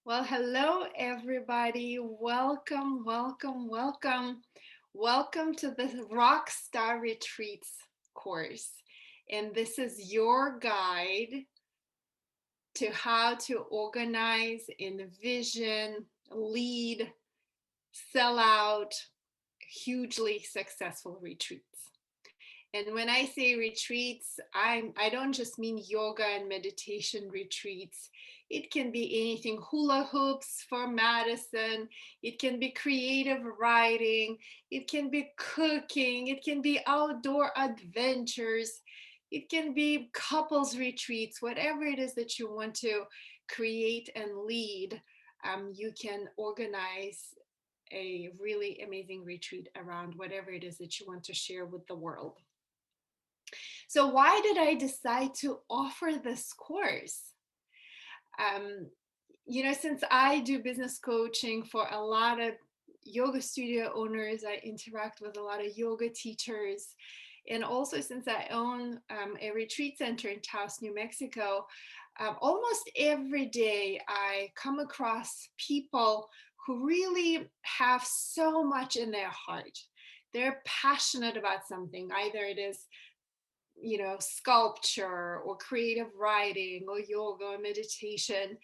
Well, hello, everybody. Welcome, welcome, welcome. Welcome to the Rockstar Retreats course. And this is your guide to how to organize, envision, lead, sell out hugely successful retreats. And when I say retreats, I don't just mean yoga and meditation retreats. It can be anything hula hoops for Madison. It can be creative writing. It can be cooking. It can be outdoor adventures. It can be couples retreats, whatever it is that you want to create and lead. You can organize a really amazing retreat around whatever it is that you want to share with the world. So, why did I decide to offer this course? Um, since I do business coaching for a lot of yoga studio owners, I interact with a lot of yoga teachers. And also, since I own a retreat center in Taos, New Mexico, almost every day I come across people who really have so much in their heart. They're passionate about something. Either it is sculpture or creative writing or yoga or meditation,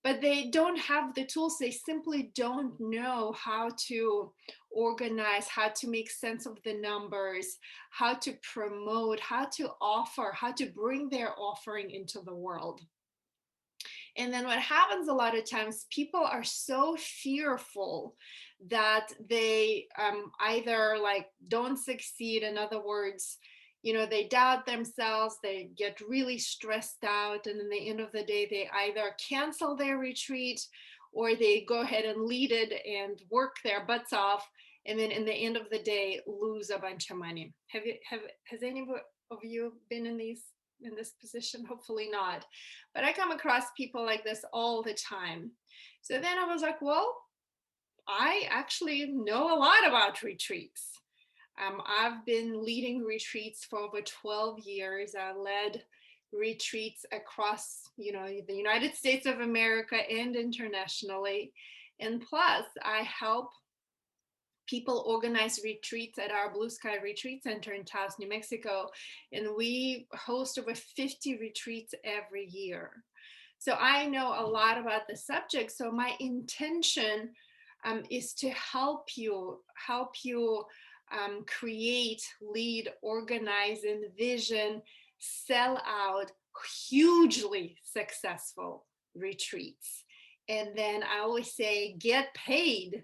but they don't have the tools. They simply don't know how to organize, how to make sense of the numbers, how to promote, how to offer, how to bring their offering into the world. And then what happens a lot of times, people are so fearful that they either like don't succeed. In other words, they doubt themselves, they get really stressed out, and in the end of the day, they either cancel their retreat or they go ahead and lead it and work their butts off, and then in the end of the day, lose a bunch of money. Has any of you been in this position? Hopefully not. But I come across people like this all the time. So then I was like, well, I actually know a lot about retreats. I've been leading retreats for over 12 years. I led retreats across, the United States of America and internationally. And plus, I help people organize retreats at our Blue Sky Retreat Center in Taos, New Mexico. And we host over 50 retreats every year. So I know a lot about the subject. So my intention is to help you create, lead, organize, envision, sell out hugely successful retreats. And then I always say, get paid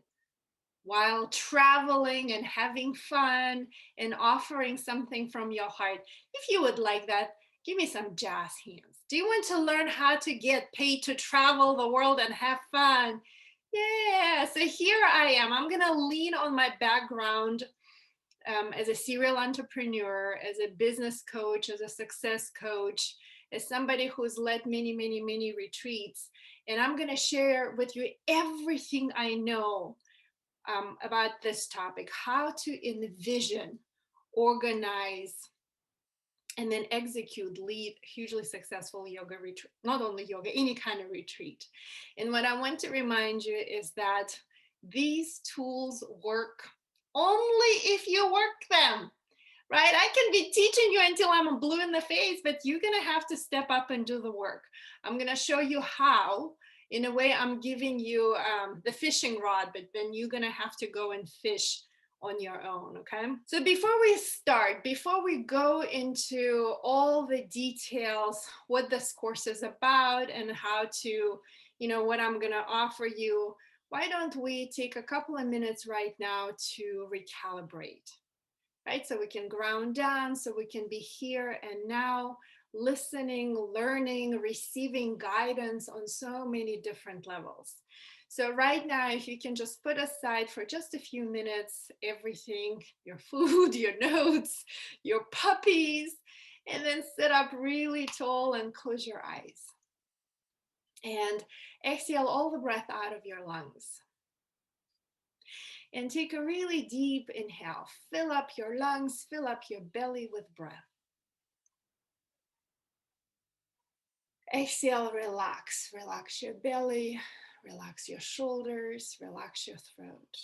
while traveling and having fun and offering something from your heart. If you would like that, give me some jazz hands. Do you want to learn how to get paid to travel the world and have fun? Yeah, so here I am. I'm going to lean on my background as a serial entrepreneur, as a business coach, as a success coach, as somebody who's led many, many, many retreats. And I'm going to share with you everything I know about this topic: how to envision, organize, and then execute, lead hugely successful yoga retreat, not only yoga, any kind of retreat. And what I want to remind you is that these tools work only if you work them, right? I can be teaching you until I'm blue in the face, but you're going to have to step up and do the work. I'm going to show you how. In a way, I'm giving you the fishing rod, but then you're going to have to go and fish on your own, okay? So before we go into all the details, what this course is about and how to, what I'm going to offer you, why don't we take a couple of minutes right now to recalibrate? Right? So we can ground down, so we can be here and now, listening, learning, receiving guidance on so many different levels. So, right now, if you can just put aside for just a few minutes everything, your food, your notes, your puppies, and then sit up really tall and close your eyes. And exhale all the breath out of your lungs. And take a really deep inhale. Fill up your lungs, fill up your belly with breath. Exhale, relax. Relax your belly, Relax your shoulders, relax your throat.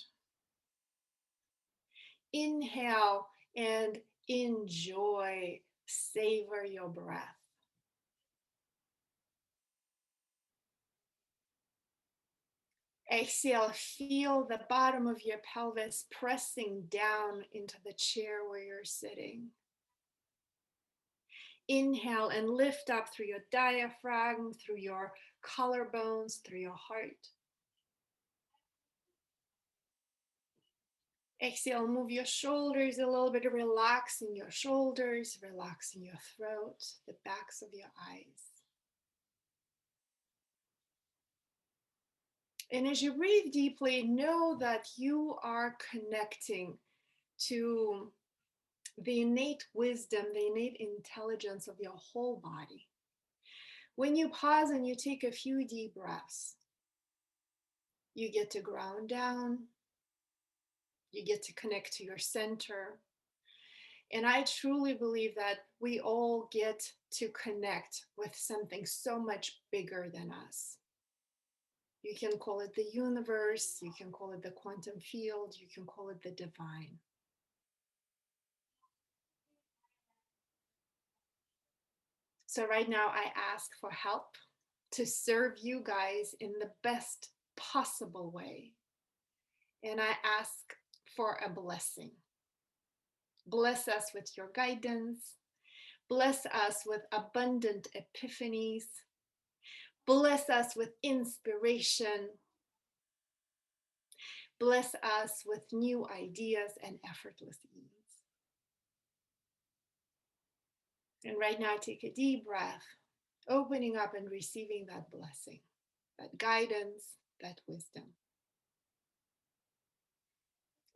Inhale and enjoy, savor your breath. Exhale, feel the bottom of your pelvis pressing down into the chair where you're sitting. Inhale and lift up through your diaphragm, through your collarbones, through your heart. Exhale, move your shoulders a little bit, relaxing your shoulders, relaxing your throat, the backs of your eyes. And as you breathe deeply, know that you are connecting to the innate wisdom, the innate intelligence of your whole body. When you pause and you take a few deep breaths, you get to ground down, you get to connect to your center. And I truly believe that we all get to connect with something so much bigger than us. You can call it the universe, you can call it the quantum field, you can call it the divine. So right now I ask for help to serve you guys in the best possible way. And I ask for a blessing. Bless us with your guidance. Bless us with abundant epiphanies. Bless us with inspiration. Bless us with new ideas and effortless ease. And right now, take a deep breath, opening up and receiving that blessing, that guidance, that wisdom.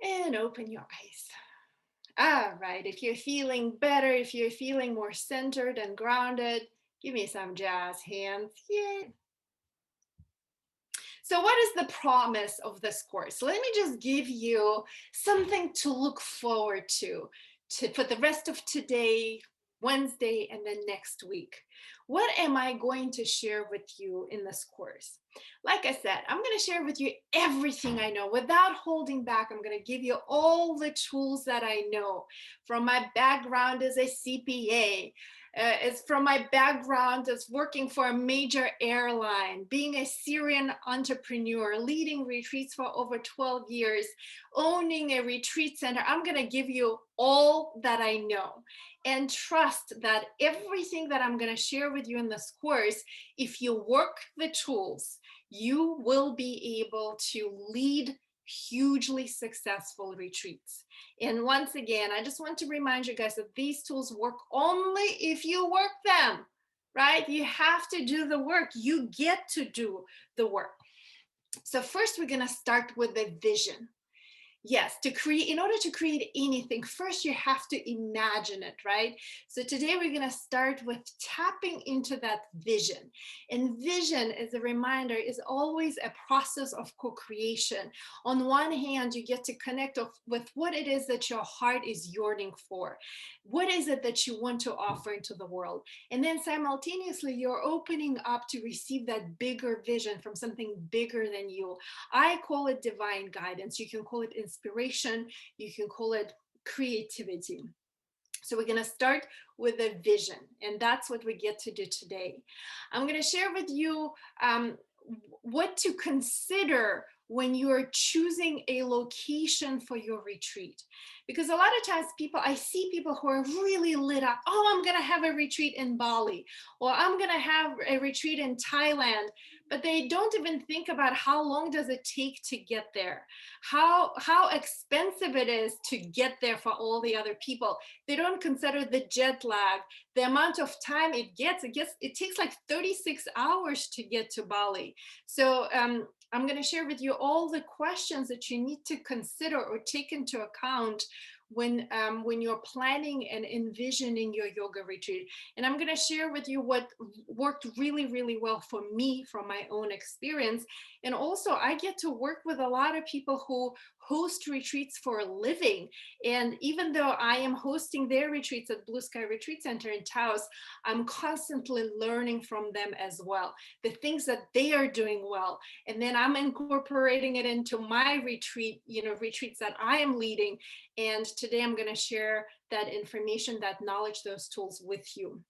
And open your eyes. All right, if you're feeling better, if you're feeling more centered and grounded, give me some jazz hands. Yay. So what is the promise of this course? Let me just give you something to look forward to for the rest of today, Wednesday, and then next week. What am I going to share with you in this course? Like I said, I'm going to share with you everything I know without holding back. I'm going to give you all the tools that I know from my background as a CPA. It's from my background as working for a major airline, being a Syrian entrepreneur, leading retreats for over 12 years, owning a retreat center. I'm going to give you all that I know and trust that everything that I'm going to share with you in this course, if you work the tools, you will be able to lead hugely successful retreats. And once again, I just want to remind you guys that these tools work only if you work them, right? You have to do the work. You get to do the work. So first, we're going to start with the vision. Yes, in order to create anything, first you have to imagine it, right? So today we're going to start with tapping into that vision. And vision, as a reminder, is always a process of co-creation. On one hand, you get to connect with what it is that your heart is yearning for. What is it that you want to offer into the world? And then simultaneously, you're opening up to receive that bigger vision from something bigger than you. I call it divine guidance. You can call it inspiration. You can call it creativity. So we're going to start with a vision, and that's what we get to do today. I'm going to share with you what to consider when you're choosing a location for your retreat. Because a lot of times I see people who are really lit up. Oh, I'm going to have a retreat in Bali, or I'm going to have a retreat in Thailand, but they don't even think about how long does it take to get there, how expensive it is to get there for all the other people. They don't consider the jet lag, the amount of time it takes like 36 hours to get to Bali. So I'm going to share with you all the questions that you need to consider or take into account when you're planning and envisioning your yoga retreat. And I'm going to share with you what worked really, really well for me from my own experience. And also I get to work with a lot of people host retreats for a living. And even though I am hosting their retreats at Blue Sky Retreat Center in Taos, I'm constantly learning from them as well, the things that they are doing well. And then I'm incorporating it into my retreat, retreats that I am leading. And today I'm going to share that information, that knowledge, those tools with you.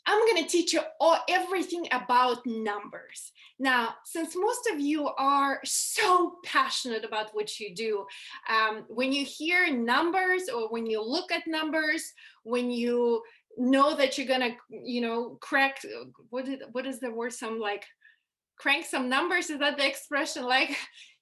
I'm going to teach you everything about numbers. Now, since most of you are so passionate about what you do, when you hear numbers or when you look at numbers, when you know that you're going to, crack, what is the word? Some like crank some numbers. Is that the expression? Like,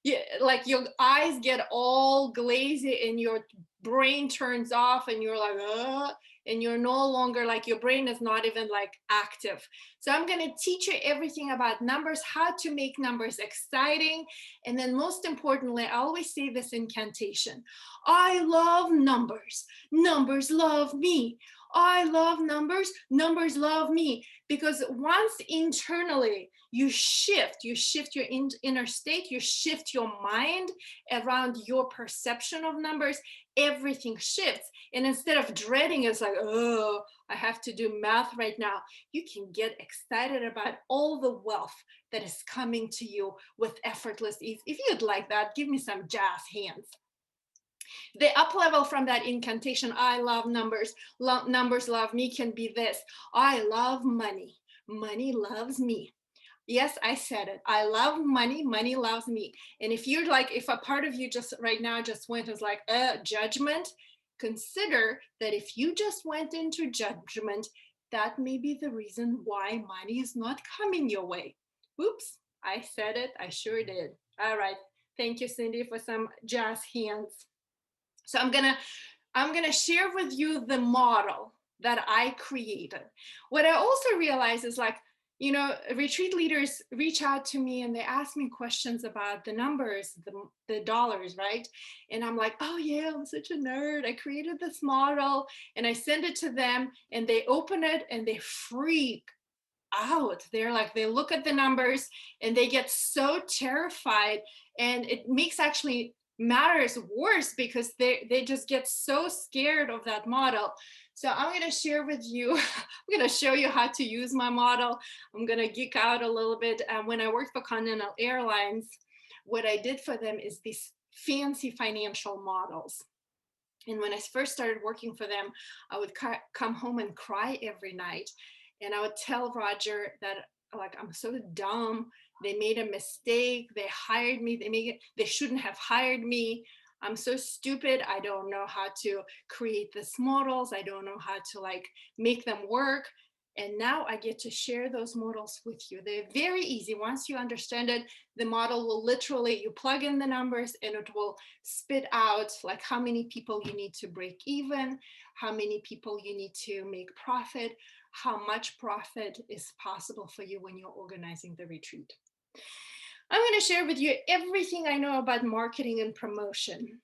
yeah, like your eyes get all glazy and your brain turns off and you're like, and you're no longer like, your brain is not even like active. So I'm going to teach you everything about numbers, how to make numbers exciting. And then most importantly, I always say this incantation: I love numbers. Numbers love me. I love numbers. Numbers love me. Because once internally you shift your inner state, you shift your mind around your perception of numbers, everything shifts. And instead of dreading, it's like, oh, I have to do math right now, you can get excited about all the wealth that is coming to you with effortless ease. If you'd like that, give me some jazz hands. The up level from that incantation, I love numbers, numbers love me, can be this: I love money. Money loves me. Yes, I said it. I love money. Money loves me. And if you're like, if a part of you just right now just went as like, judgment, consider that if you just went into judgment, that may be the reason why money is not coming your way. Oops, I said it. I sure did. All right. Thank you, Cindy, for some jazz hands. So I'm gonna share with you the model that I created. What I also realized is like, retreat leaders reach out to me and they ask me questions about the numbers, the dollars, right? And I'm like, oh yeah, I'm such a nerd. I created this model and I send it to them and they open it and they freak out. They're like, they look at the numbers and they get so terrified, and it makes actually matters worse because they just get so scared of that model. So I'm going to share with you, I'm going to show you how to use my model. I'm going to geek out a little bit. When I worked for Continental Airlines, what I did for them is these fancy financial models. And when I first started working for them, I would come home and cry every night. And I would tell Roger that, like, I'm so dumb. They made a mistake. They hired me. They shouldn't have hired me. I'm so stupid. I don't know how to create these models. I don't know how to like make them work. And now I get to share those models with you. They're very easy. Once you understand it, the model will literally, you plug in the numbers and it will spit out like how many people you need to break even, how many people you need to make profit, how much profit is possible for you when you're organizing the retreat. I'm going to share with you everything I know about marketing and promotion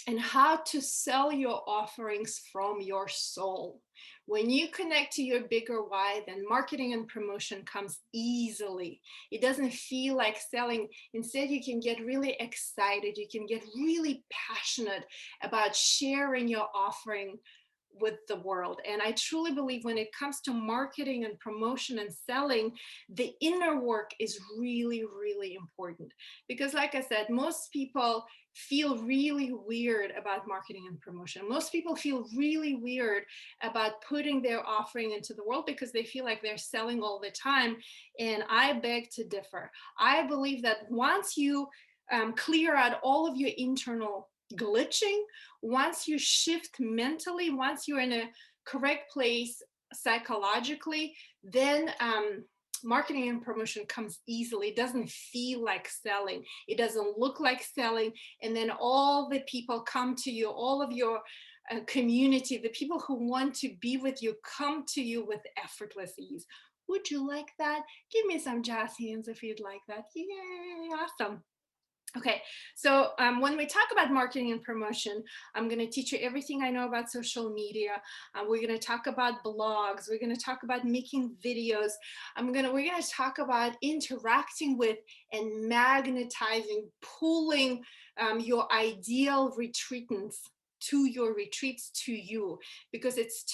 and how to sell your offerings from your soul. When you connect to your bigger why, then marketing and promotion comes easily. It doesn't feel like selling. Instead, you can get really excited. You can get really passionate about sharing your offering with the world. And I truly believe when it comes to marketing and promotion and selling, the inner work is really, really important. Because like I said, most people feel really weird about marketing and promotion. Most people feel really weird about putting their offering into the world because they feel like they're selling all the time. And I beg to differ. I believe that once you clear out all of your internal glitching, once you shift mentally, once you're in a correct place psychologically, then marketing and promotion comes easily. It doesn't feel like selling. It doesn't look like selling. And then all the people come to you, all of your community, the people who want to be with you come to you with effortless ease. Would you like that? Give me some jazz hands if you'd like that. Yay, awesome. Okay, so when we talk about marketing and promotion, I'm going to teach you everything I know about social media. We're going to talk about blogs. We're going to talk about making videos. We're going to talk about interacting with and magnetizing, pulling your ideal retreatants to your retreats to you, because it's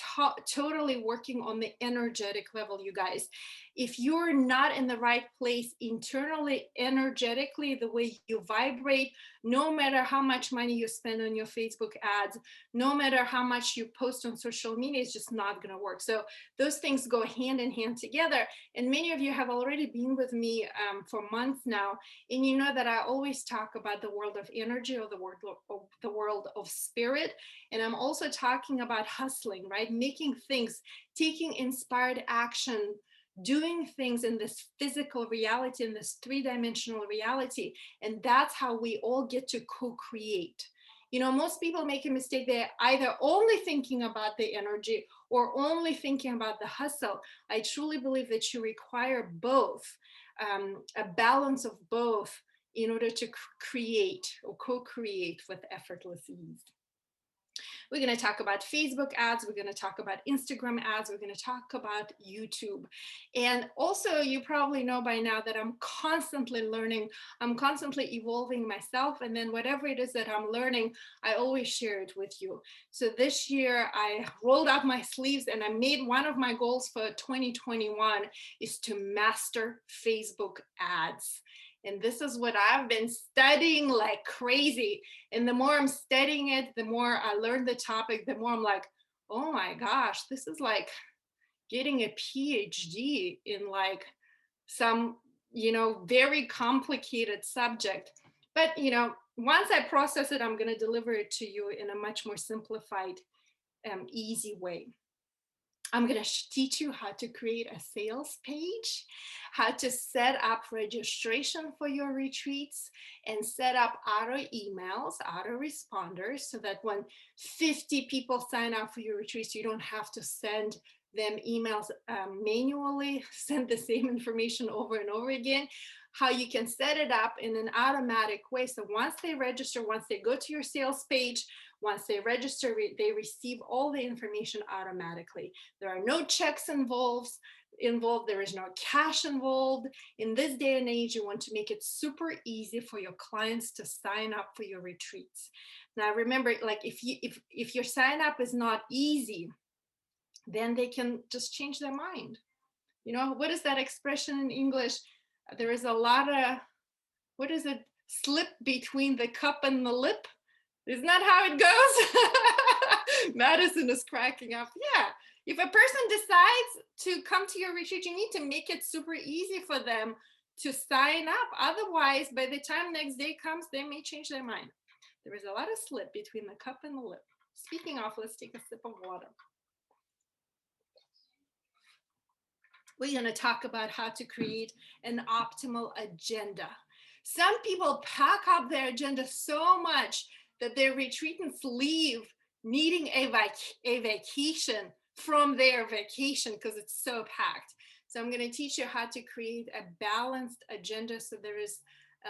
totally working on the energetic level, you guys. If you're not in the right place internally, energetically, the way you vibrate, no matter how much money you spend on your Facebook ads, no matter how much you post on social media, it's just not going to work. So those things go hand in hand together. And many of you have already been with me for months now, and you know that I always talk about the world of energy, or the world of spirit. And I'm also talking about hustling, right? Making things, taking inspired action, doing things in this physical reality, in this three-dimensional reality. And that's how we all get to co-create. You know, most people make a mistake. They're either only thinking about the energy or only thinking about the hustle. I truly believe that you require both, a balance of both, in order to create or co-create with effortless ease. We're going to talk about Facebook ads. We're going to talk about Instagram ads. We're going to talk about YouTube. And also, you probably know by now that I'm constantly learning. I'm constantly evolving myself. And then whatever it is that I'm learning, I always share it with you. So this year, I rolled up my sleeves and I made one of my goals for 2021 is to master Facebook ads. And this is what I've been studying like crazy. And the more I'm studying it, the more I learn the topic, the more I'm like, oh my gosh, this is like getting a PhD in like some, very complicated subject. But, once I process it, I'm going to deliver it to you in a much more simplified, easy way. I'm going to teach you how to create a sales page, how to set up registration for your retreats, and set up auto emails, autoresponders, so that when 50 people sign up for your retreats, you don't have to send them emails manually, send the same information over and over again. How you can set it up in an automatic way. So once they register, once they go to your sales page, once they register, they receive all the information automatically. There are no checks involved. There is no cash involved. In this day and age, you want to make it super easy for your clients to sign up for your retreats. Now, remember, like if your sign up is not easy, then they can just change their mind. You know, what is that expression in English? There is a lot of, what is it? Slip between the cup and the lip. Isn't that how it goes? Madison is cracking up. Yeah. If a person decides to come to your retreat, you need to make it super easy for them to sign up. Otherwise, by the time next day comes, they may change their mind. There is a lot of slip between the cup and the lip. Speaking of, let's take a sip of water. We're going to talk about how to create an optimal agenda. Some people pack up their agenda so much that their retreatants leave needing a vacation from their vacation because it's so packed. So I'm going to teach you how to create a balanced agenda so there is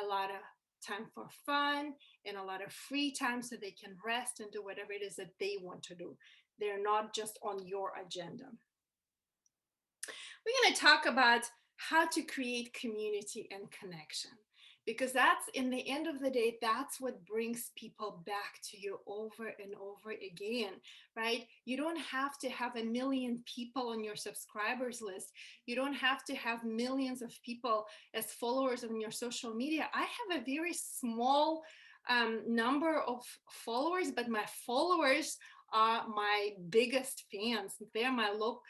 a lot of time for fun and a lot of free time so they can rest and do whatever it is that they want to do. They're not just on your agenda. We're going to talk about how to create community and connection, because that's, in the end of the day, that's what brings people back to you over and over again, right? You don't have to have a million people on your subscribers list. You don't have to have millions of people as followers on your social media. I have a very small number of followers, but my followers are my biggest fans. They're my loyal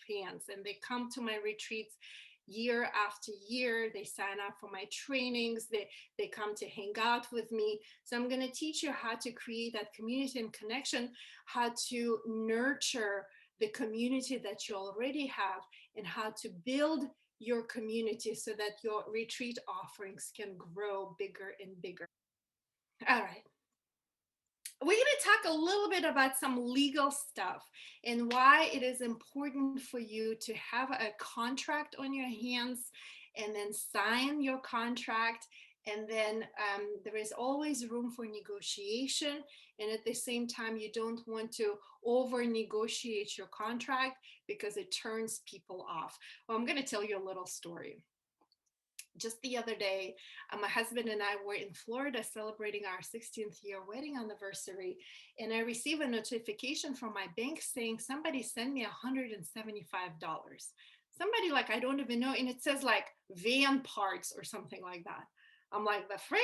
fans, and they come to my retreats year after year. They sign up for my trainings. They come to hang out with me. So I'm going to teach you how to create that community and connection, how to nurture the community that you already have, and how to build your community so that your retreat offerings can grow bigger and bigger. All right. We're going to talk a little bit about some legal stuff and why it is important for you to have a contract on your hands and then sign your contract. And then there is always room for negotiation. And at the same time, you don't want to over negotiate your contract because it turns people off. Well, I'm going to tell you a little story. Just the other day, my husband and I were in Florida celebrating our 16th year wedding anniversary, and I received a notification from my bank saying somebody sent me $175. Somebody like I don't even know, and it says like van parts or something like that. I'm like, the freak?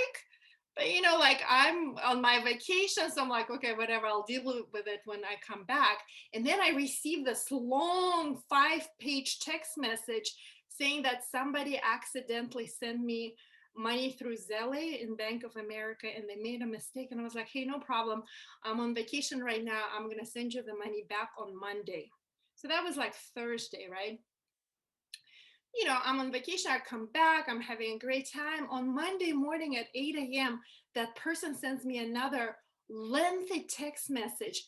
But like I'm on my vacation, so I'm like, okay, whatever, I'll deal with it when I come back. And then I received this long 5-page text message saying that somebody accidentally sent me money through Zelle in Bank of America and they made a mistake. And I was like, hey, no problem. I'm on vacation right now. I'm going to send you the money back on Monday. So that was like Thursday, right? I'm on vacation. I come back. I'm having a great time. On Monday morning at 8 a.m., that person sends me another lengthy text message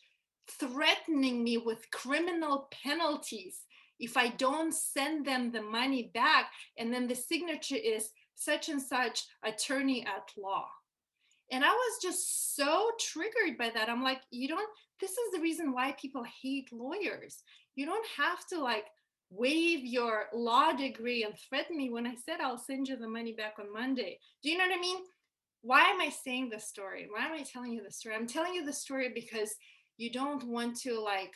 threatening me with criminal penalties if I don't send them the money back. And then the signature is such and such attorney at law. And I was just so triggered by that. I'm like, this is the reason why people hate lawyers. You don't have to like waive your law degree and threaten me when I said I'll send you the money back on Monday. Do you know what I mean? Why am I saying this story? Why am I telling you this story? I'm telling you the story because you don't want to like,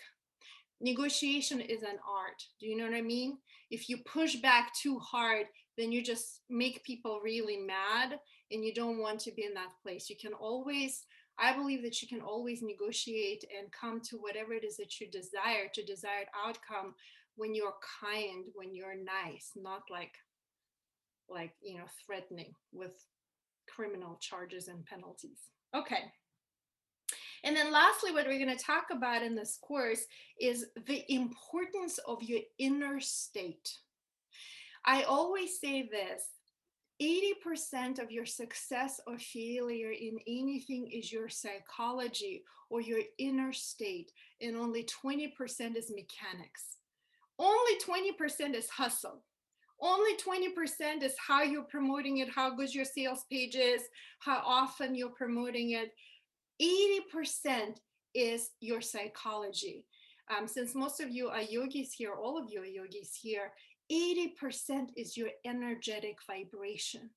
negotiation is an art. Do you know what I mean? If you push back too hard, then you just make people really mad, and you don't want to be in that place. You can always, I believe that you can always negotiate and come to whatever it is that you desire, to desired outcome, when you're kind, when you're nice, not like threatening with criminal charges and penalties. Okay. And then lastly, what we're going to talk about in this course is the importance of your inner state. I always say this: 80% of your success or failure in anything is your psychology or your inner state, and only 20% is mechanics. Only 20% is hustle. Only 20% is how you're promoting it, how good your sales page is, how often you're promoting it. 80% is your psychology. Since most of you are yogis here, all of you are yogis here, 80% is your energetic vibration.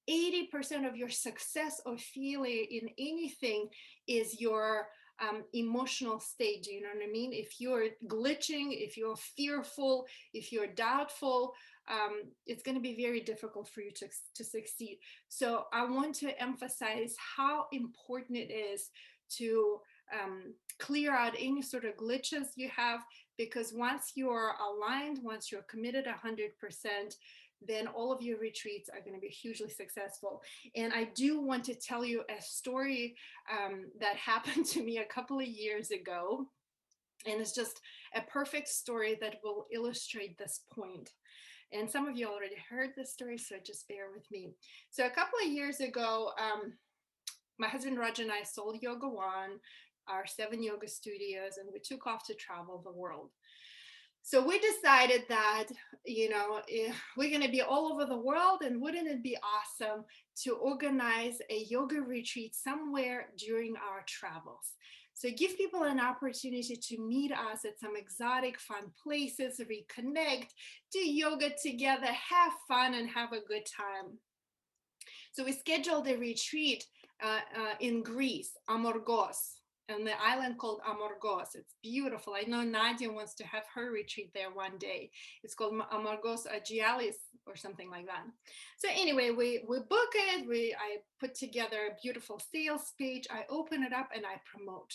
80% of your success or failure in anything is your emotional state. Do you know what I mean? If you're glitching, if you're fearful, if you're doubtful, it's going to be very difficult for you to succeed. So I want to emphasize how important it is to clear out any sort of glitches you have, because once you're aligned, once you're committed 100%, then all of your retreats are going to be hugely successful. And I do want to tell you a story that happened to me a couple of years ago. And it's just a perfect story that will illustrate this point. And some of you already heard this story, so just bear with me. So a couple of years ago, my husband Raj and I sold Yoga One, our 7 yoga studios, and we took off to travel the world. So we decided that, we're going to be all over the world, and wouldn't it be awesome to organize a yoga retreat somewhere during our travels? So give people an opportunity to meet us at some exotic, fun places, reconnect, do yoga together, have fun, and have a good time. So we scheduled a retreat in Greece, Amorgos, and the island called Amorgos. It's beautiful. I know Nadia wants to have her retreat there one day. It's called Amorgos Agialis or something like that. So anyway, we book it. I put together a beautiful sales page. I open it up and I promote.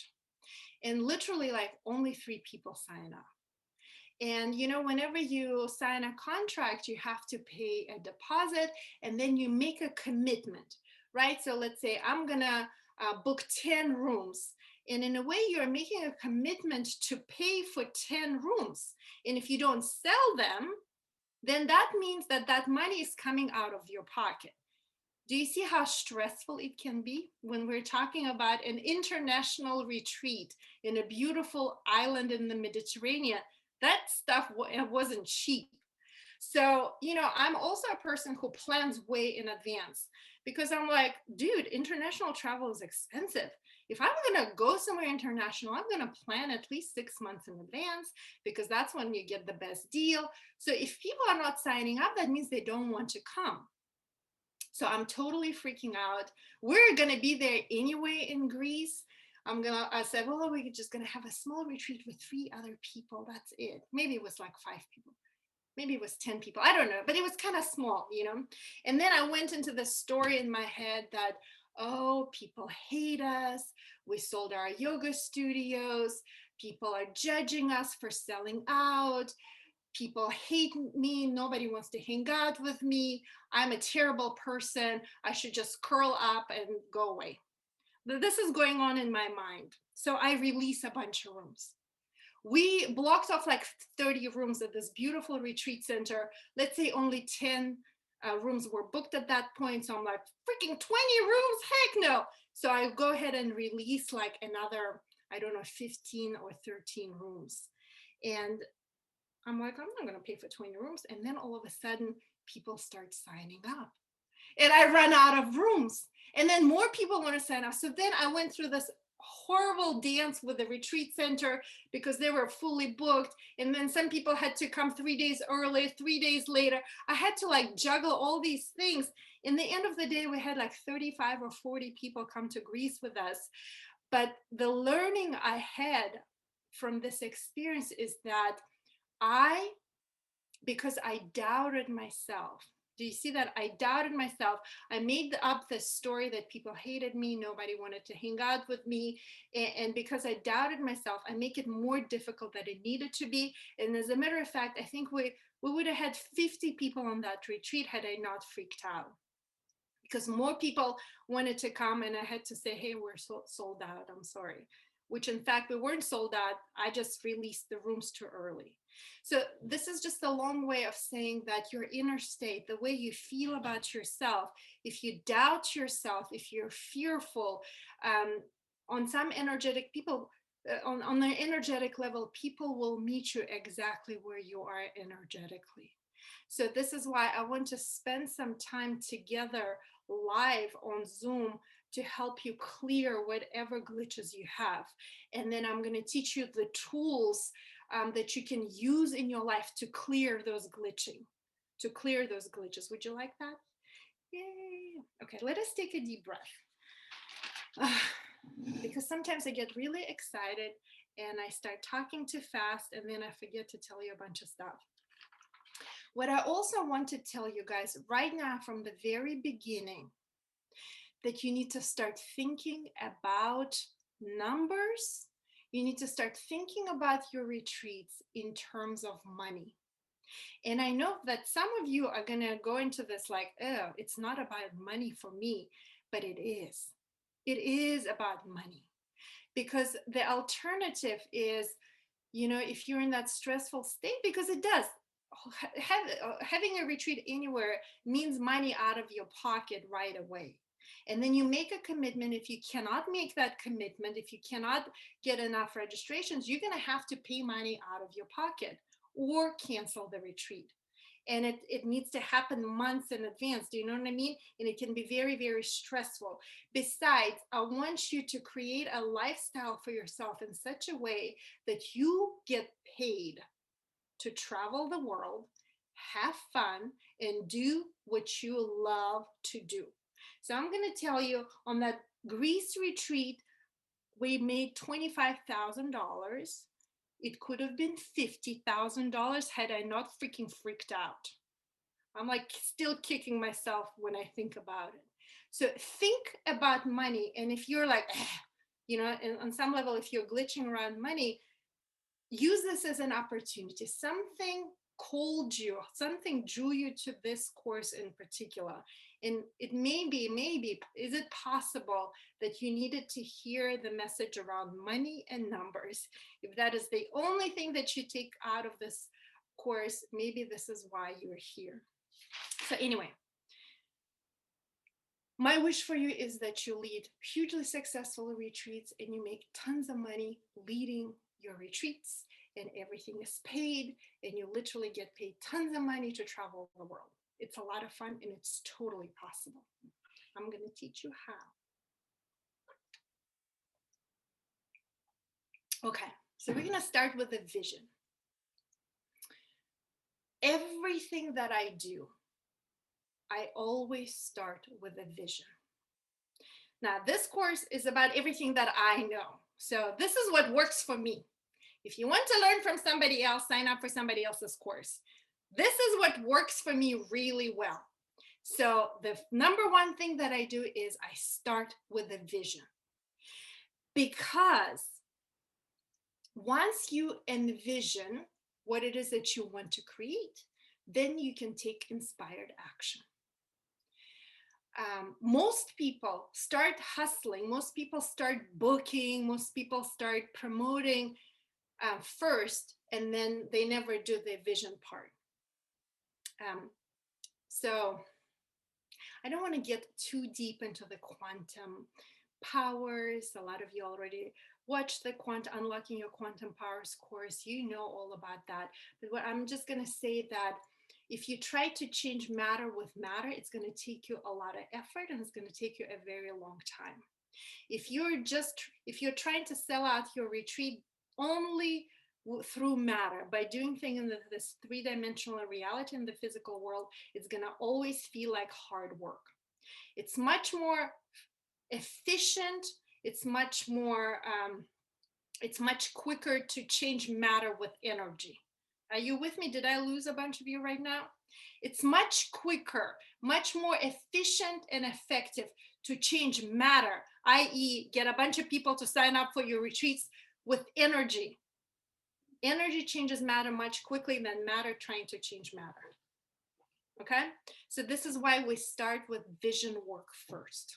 And literally like only 3 people sign up. And whenever you sign a contract, you have to pay a deposit, and then you make a commitment, right? So let's say I'm gonna book 10 rooms. And in a way, you're making a commitment to pay for 10 rooms. And if you don't sell them, then that means that money is coming out of your pocket. Do you see how stressful it can be when we're talking about an international retreat in a beautiful island in the Mediterranean? That stuff wasn't cheap. So, I'm also a person who plans way in advance because I'm like, dude, international travel is expensive. If I'm going to go somewhere international, I'm going to plan at least 6 months in advance because that's when you get the best deal. So, if people are not signing up, that means they don't want to come. So I'm totally freaking out. We're gonna be there anyway in Greece. I said, well, we're just gonna have a small retreat with 3 other people. That's it. Maybe it was like 5 people. Maybe it was 10 people. I don't know, but it was kind of small. And then I went into the story in my head that, oh, people hate us. We sold our yoga studios. People are judging us for selling out. People hate me. Nobody wants to hang out with me. I'm a terrible person. I should just curl up and go away. This is going on in my mind. So I release a bunch of rooms. We blocked off like 30 rooms at this beautiful retreat center. Let's say only 10 rooms were booked at that point. So I'm like, freaking 20 rooms? Heck no. So I go ahead and release like another, I don't know, 15 or 13 rooms. And I'm like, I'm not going to pay for 20 rooms. And then all of a sudden, people start signing up. And I run out of rooms. And then more people want to sign up. So then I went through this horrible dance with the retreat center because they were fully booked. And then some people had to come 3 days early, 3 days later. I had to like juggle all these things. In the end of the day, we had like 35 or 40 people come to Greece with us. But the learning I had from this experience is that because I doubted myself. Do you see that? I doubted myself. I made up this story that people hated me, nobody wanted to hang out with me. And because I doubted myself, I make it more difficult than it needed to be. And as a matter of fact, I think we would have had 50 people on that retreat had I not freaked out. Because more people wanted to come, and I had to say, hey, we're sold out. I'm sorry. Which in fact, we weren't sold out. I just released the rooms too early. So this is just a long way of saying that your inner state, the way you feel about yourself, if you doubt yourself, if you're fearful, on some energetic people, on the energetic level, people will meet you exactly where you are energetically. So this is why I want to spend some time together live on Zoom to help you clear whatever glitches you have. And then I'm going to teach you the tools that you can use in your life to clear those glitches. Would you like that? Yay. Okay, let us take a deep breath. Because sometimes I get really excited and I start talking too fast and then I forget to tell you a bunch of stuff. What I also want to tell you guys right now from the very beginning, that you need to start thinking about numbers. You need to start thinking about your retreats in terms of money. And I know that some of you are going to go into this like, oh, it's not about money for me, but it is. It is about money. Because the alternative is, if you're in that stressful state, because it does, having a retreat anywhere means money out of your pocket right away. And then you make a commitment. If you cannot make that commitment, if you cannot get enough registrations, you're going to have to pay money out of your pocket or cancel the retreat. And it needs to happen months in advance. Do you know what I mean? And it can be very, very stressful. Besides, I want you to create a lifestyle for yourself in such a way that you get paid to travel the world, have fun, and do what you love to do. So I'm going to tell you, on that Greece retreat, we made $25,000. It could have been $50,000 had I not freaking freaked out. I'm like still kicking myself when I think about it. So think about money. And if you're like, and on some level, if you're glitching around money, use this as an opportunity. Something called you, something drew you to this course in particular. And it maybe, is it possible that you needed to hear the message around money and numbers? If that is the only thing that you take out of this course, maybe this is why you're here. So anyway, my wish for you is that you lead hugely successful retreats and you make tons of money leading your retreats. and everything is paid, and you literally get paid tons of money to travel the world. It's a lot of fun and it's totally possible. I'm going to teach you how. Okay, so we're going to start with a vision. Everything that I do, I always start with a vision. Now, this course is about everything that I know. So this is what works for me. If you want to learn from somebody else, sign up for somebody else's course. This is what works for me really well. So the number one thing that I do is I start with a vision. Because once you envision what it is that you want to create, then you can take inspired action. Most people start hustling, most people start booking, most people start promoting first, and then they never do the vision part. So I don't want to get too deep into the quantum powers. A lot of you already watched the Unlocking Your Quantum Powers course. You know all about that. But what I'm just going to say that if you try to change matter with matter, it's going to take you a lot of effort and it's going to take you a very long time. If you're trying to sell out your retreat only through matter by doing things in this three-dimensional reality in the physical world, it's going to always feel like hard work. It's much more efficient. It's much quicker to change matter with energy. Are you with me? Did I lose a bunch of you right now? It's much quicker, much more efficient and effective to change matter, i.e., get a bunch of people to sign up for your retreats with energy. Energy changes matter much quickly than matter trying to change matter. Okay? So this is why we start with vision work first.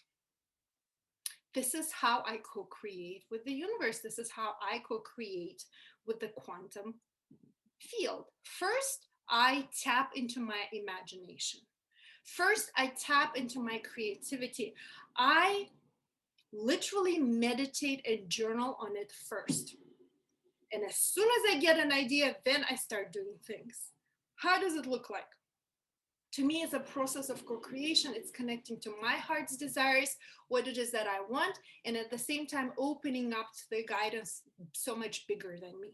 This is how I co-create with the universe. This is how I co-create with the quantum field. First, I tap into my imagination. First, I tap into my creativity. I literally meditate and journal on it first. And as soon as I get an idea, then I start doing things. How does it look like? To me, it's a process of co-creation. It's connecting to my heart's desires, what it is that I want, and at the same time opening up to the guidance so much bigger than me.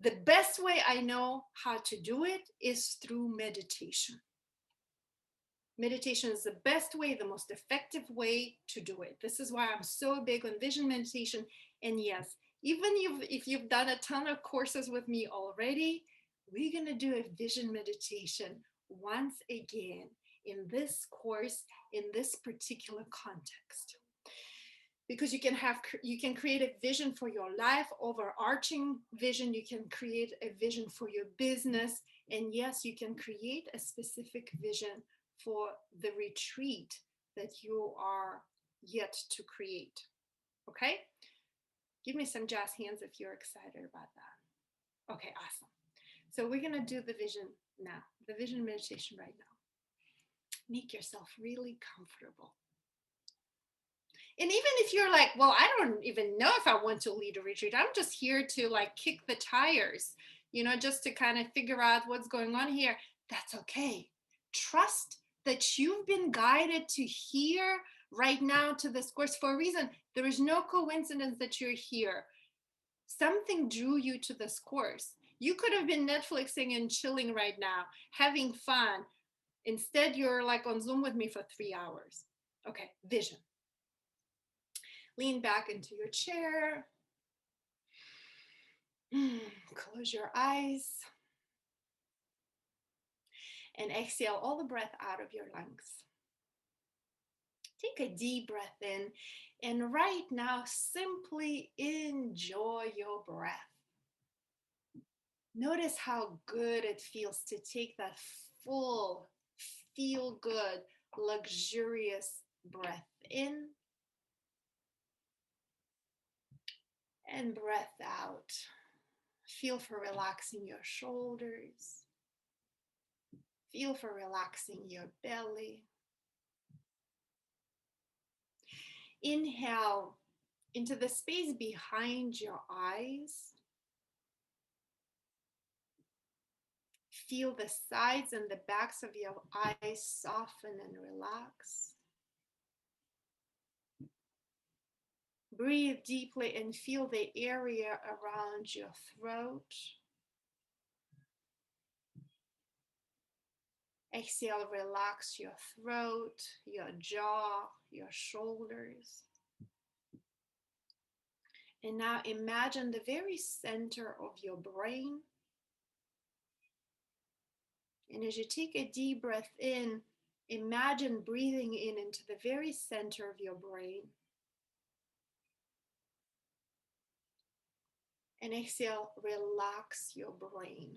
The best way I know how to do it is through meditation. Meditation is the best way, the most effective way to do it. This is why I'm so big on vision meditation. And yes, even if you've done a ton of courses with me already, we're going to do a vision meditation once again in this course, in this particular context. Because you can create a vision for your life, overarching vision. You can create a vision for your business. And yes, you can create a specific vision for the retreat that you are yet to create. Okay? Give me some jazz hands if you're excited about that. Okay, awesome. So we're going to do the vision now, the vision meditation right now. Make yourself really comfortable. And even if you're like, well, I don't even know if I want to lead a retreat. I'm just here to like kick the tires, just to kind of figure out what's going on here. That's okay. Trust that you've been guided to here right now to this course for a reason. There is no coincidence that you're here. Something drew you to this course. You could have been Netflixing and chilling right now, having fun. Instead, you're like on Zoom with me for 3 hours. Okay, vision. Lean back into your chair. Close your eyes. And exhale all the breath out of your lungs. Take a deep breath in. And right now, simply enjoy your breath. Notice how good it feels to take that full, feel good, luxurious breath in and breath out. Feel for relaxing your shoulders. Feel for relaxing your belly. Inhale into the space behind your eyes. Feel the sides and the backs of your eyes soften and relax. Breathe deeply and feel the area around your throat. Exhale, relax your throat, your jaw, your shoulders. And now imagine the very center of your brain. And as you take a deep breath in, imagine breathing in into the very center of your brain. And exhale, relax your brain.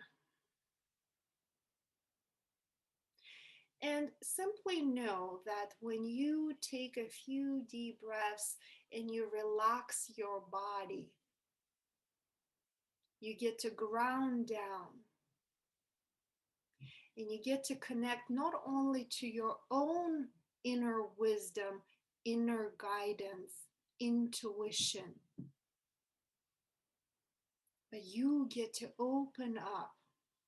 And simply know that when you take a few deep breaths and you relax your body, you get to ground down and you get to connect not only to your own inner wisdom, inner guidance, intuition, but you get to open up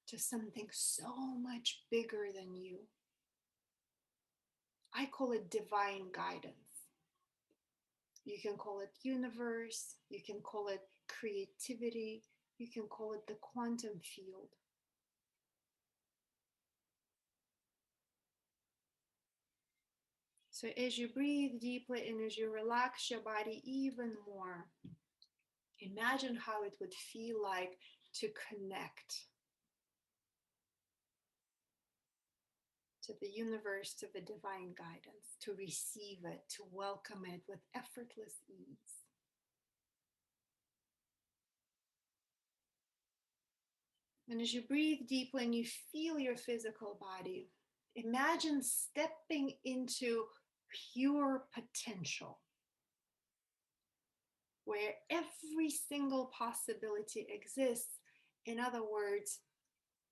to something so much bigger than you. I call it divine guidance. You can call it universe, you can call it creativity, you can call it the quantum field. So as you breathe deeply and as you relax your body even more, imagine how it would feel like to connect to the universe, to the divine guidance, to receive it, to welcome it with effortless ease. And as you breathe deeply and you feel your physical body, imagine stepping into pure potential, where every single possibility exists. In other words,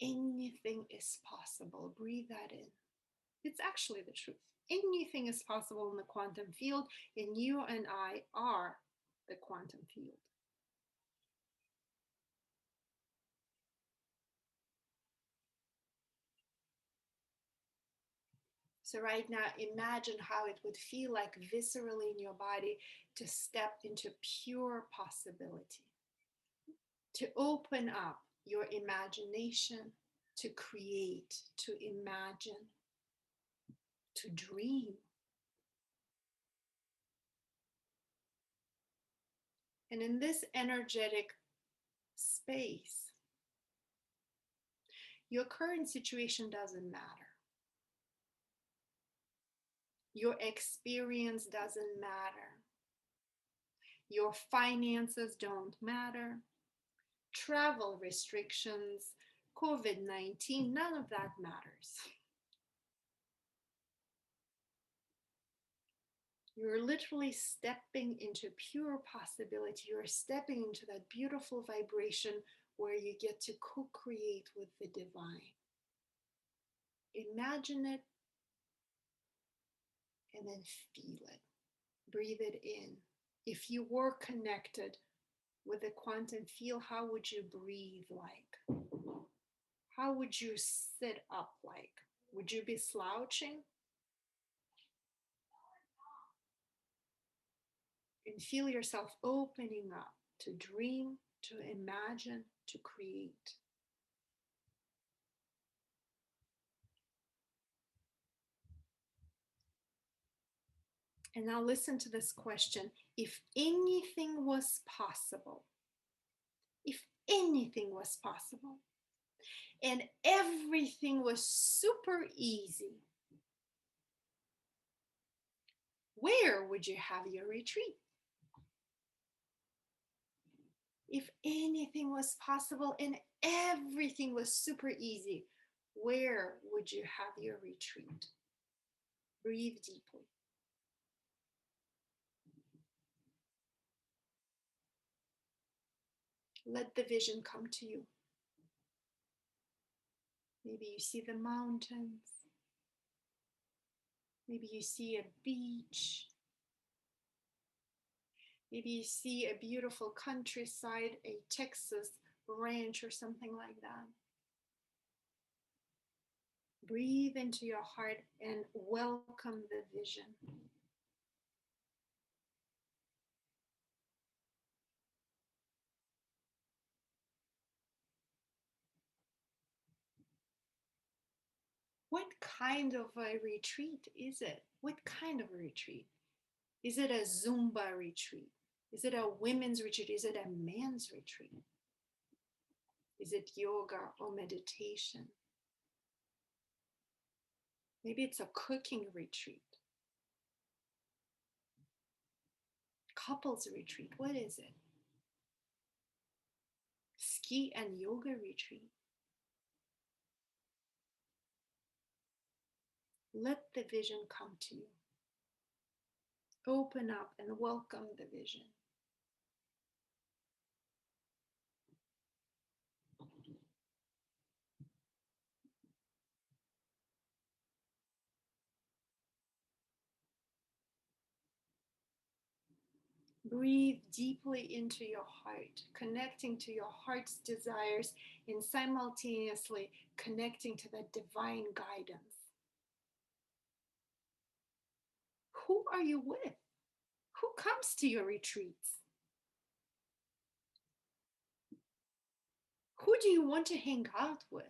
anything is possible. Breathe that in. It's actually the truth. Anything is possible in the quantum field, and you and I are the quantum field. So right now, imagine how it would feel like viscerally in your body to step into pure possibility, to open up your imagination, to create, to imagine, to dream. And in this energetic space, your current situation doesn't matter. Your experience doesn't matter. Your finances don't matter. Travel restrictions, COVID-19, none of that matters. You're literally stepping into pure possibility. You're stepping into that beautiful vibration where you get to co-create with the divine. Imagine it and then feel it. Breathe it in. If you were connected with the quantum field, how would you breathe like? How would you sit up like? Would you be slouching? And feel yourself opening up to dream, to imagine, to create. And now listen to this question. If anything was possible, if anything was possible, and everything was super easy, where would you have your retreat? If anything was possible and everything was super easy, where would you have your retreat? Breathe deeply. Let the vision come to you. Maybe you see the mountains. Maybe you see a beach. Maybe you see a beautiful countryside, a Texas ranch or something like that. Breathe into your heart and welcome the vision. What kind of a retreat is it? What kind of a retreat? Is it a Zumba retreat? Is it a women's retreat? Is it a man's retreat? Is it yoga or meditation? Maybe it's a cooking retreat, couples retreat. What is it? Ski and yoga retreat. Let the vision come to you. Open up and welcome the vision. Breathe deeply into your heart, connecting to your heart's desires and simultaneously connecting to that divine guidance. Who are you with? Who comes to your retreats? Who do you want to hang out with?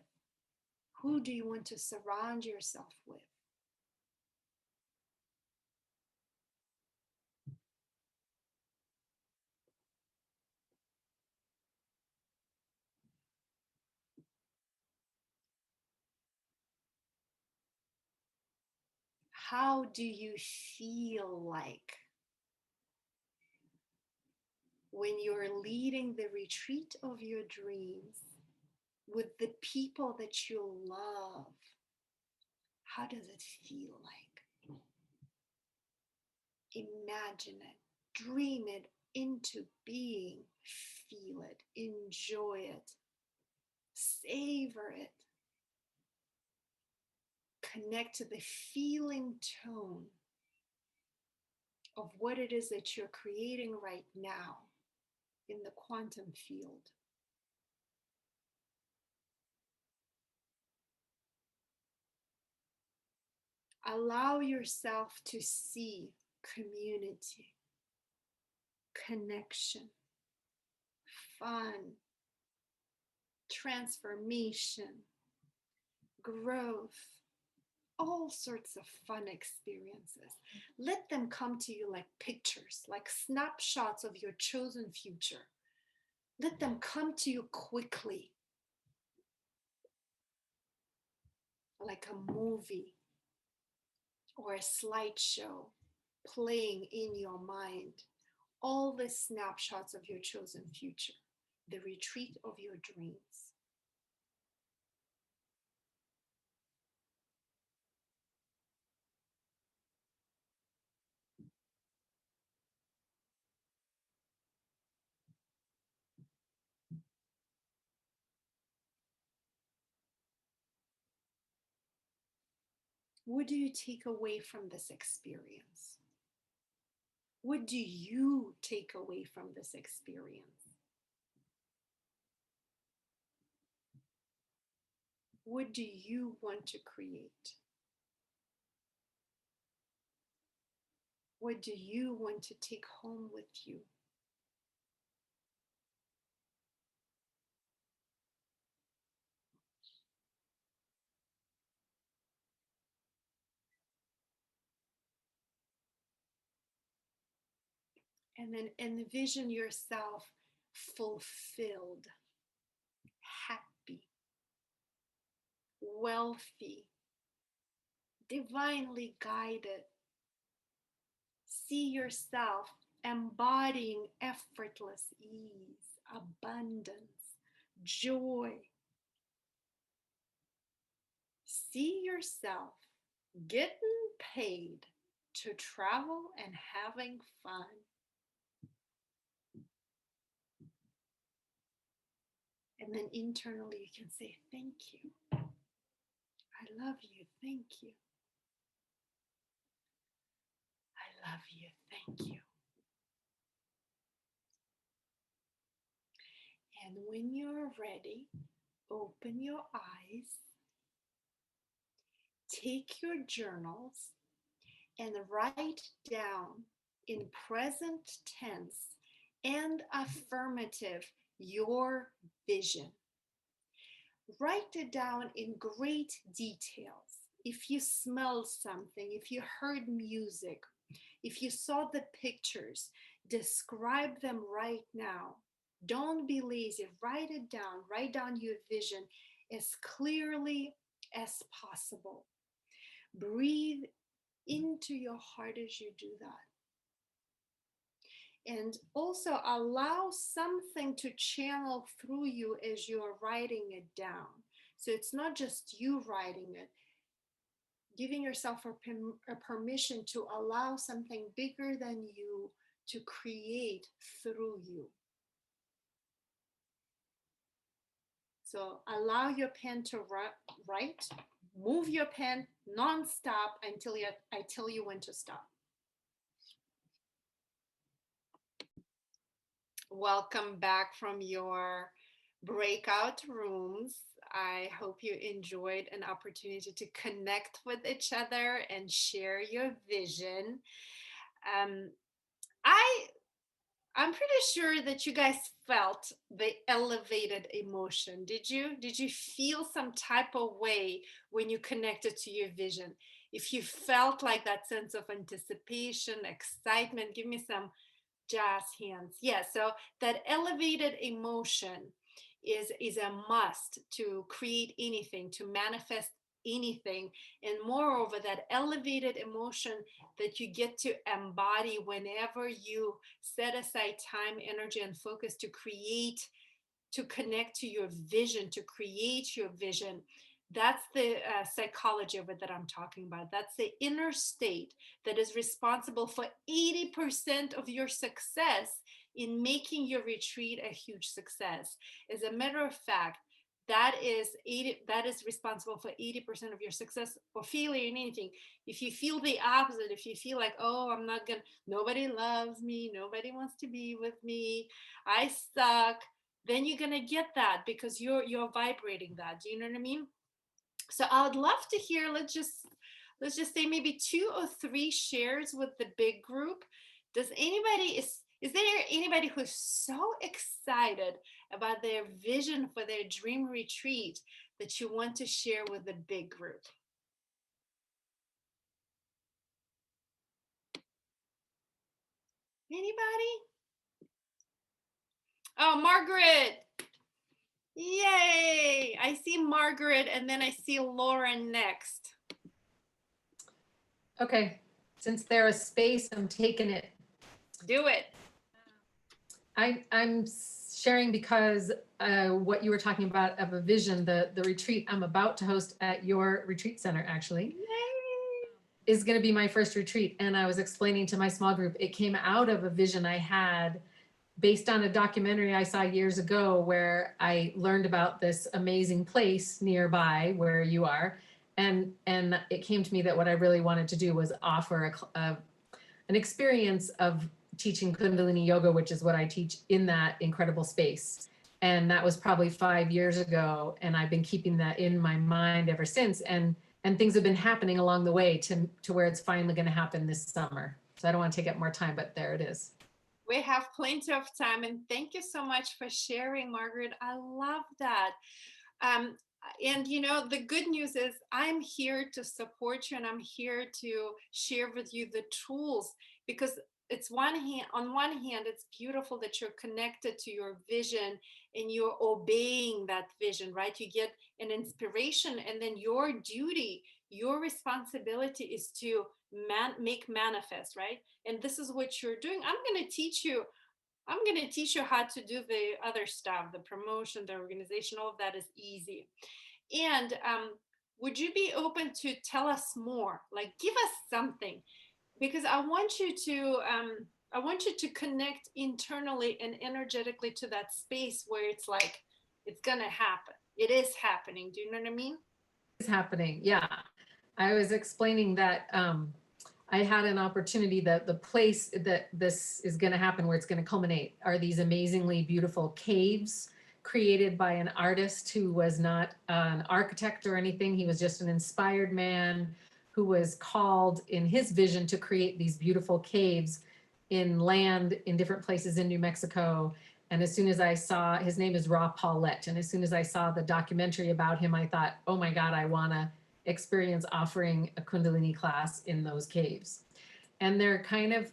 Who do you want to surround yourself with? How do you feel like when you're leading the retreat of your dreams with the people that you love? How does it feel like? Imagine it, dream it into being, feel it, enjoy it, savor it. Connect to the feeling tone of what it is that you're creating right now in the quantum field. Allow yourself to see community, connection, fun, transformation, growth, all sorts of fun experiences. Let them come to you like pictures, like snapshots of your chosen future. Let them come to you quickly, like a movie or a slideshow playing in your mind. All the snapshots of your chosen future, the retreat of your dreams. What do you take away from this experience? What do you take away from this experience? What do you want to create? What do you want to take home with you? And then envision yourself fulfilled, happy, wealthy, divinely guided. See yourself embodying effortless ease, abundance, joy. See yourself getting paid to travel and having fun. And then internally, you can say, thank you. I love you. Thank you. I love you. Thank you. And when you're ready, open your eyes take your journals and write down in present tense and affirmative your vision. Write it down in great details. If you smelled something, if you heard music, if you saw the pictures, describe them right now. Don't be lazy. Write it down. Write down your vision as clearly as possible. Breathe into your heart as you do that. And also allow something to channel through you as you are writing it down. So it's not just you writing it, giving yourself a permission to allow something bigger than you to create through you. So allow your pen to write, move your pen nonstop until I tell you when to stop. Welcome back from your breakout rooms. I hope you enjoyed an opportunity to connect with each other and share your vision. Um, I I'm pretty sure that you guys felt the elevated emotion. Did you? Did you feel some type of way when you connected to your vision? If you felt like that sense of anticipation, excitement, give me some jazz hands. Yeah, so that elevated emotion is a must to create anything, to manifest anything. And moreover, that elevated emotion that you get to embody whenever you set aside time, energy, and focus to create, to connect to your vision, to create your vision. That's the psychology of it that I'm talking about. That's the inner state that is responsible for 80% of your success in making your retreat a huge success. As a matter of fact, that is responsible for 80% of your success or failure in anything. If you feel the opposite, if you feel like, oh, I'm not gonna, nobody loves me, nobody wants to be with me, I suck, then you're gonna get that because you're vibrating that. Do you know what I mean? So I would love to hear, let's just say maybe 2 or 3 shares with the big group. Does anybody is there anybody who's so excited about their vision for their dream retreat that you want to share with the big group? Anybody? Oh, Margaret. Yay! I see Margaret and then I see Lauren next. Okay, since there is space, I'm taking it. Do it. I'm sharing because what you were talking about of a vision, the retreat I'm about to host at your retreat center actually is going to be my first retreat. And I was explaining to my small group, it came out of a vision I had based on a documentary I saw years ago where I learned about this amazing place nearby where you are. And it came to me that what I really wanted to do was offer an experience of teaching Kundalini yoga, which is what I teach in that incredible space. And that was probably 5 years ago. And I've been keeping that in my mind ever since. And things have been happening along the way to where it's finally going to happen this summer. So I don't want to take up more time, but there it is. We have plenty of time, and thank you so much for sharing, Margaret. I love that. Um, and you know, the good news is I'm here to support you and I'm here to share with you the tools, because it's on one hand, it's beautiful that you're connected to your vision and you're obeying that vision, right? You get an inspiration, and then your duty, your responsibility is to make manifest, right? And this is what you're doing. I'm going to teach you how to do the other stuff, the promotion, the organization, all of that is easy. And would you be open to tell us more? Like, give us something, because I want you to connect internally and energetically to that space where it's like it's gonna happen. It is happening. Do you know what I mean? It's happening. Yeah. I was explaining that I had an opportunity that the place that this is going to happen, where it's going to culminate, are these amazingly beautiful caves created by an artist who was not an architect or anything. He was just an inspired man who was called in his vision to create these beautiful caves in land in different places in New Mexico. And as soon as I saw, his name is Raw Paulette, and as soon as I saw the documentary about him, I thought, oh my God, I want to experience offering a Kundalini class in those caves. And they're kind of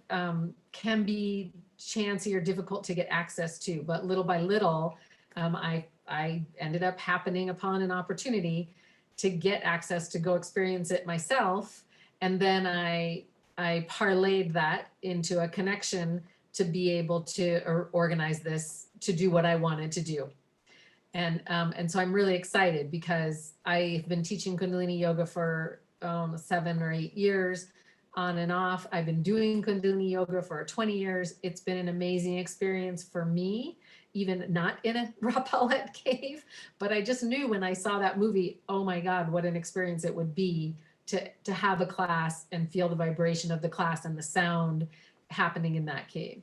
can be chancy or difficult to get access to, but little by little, I ended up happening upon an opportunity to get access to go experience it myself, and then I parlayed that into a connection to be able to organize this to do what I wanted to do. And so I'm really excited because I've been teaching Kundalini yoga for 7 or 8 years on and off. I've been doing Kundalini yoga for 20 years. It's been an amazing experience for me, even not in a Rapalette cave, but I just knew when I saw that movie, oh my God, what an experience it would be to have a class and feel the vibration of the class and the sound happening in that cave.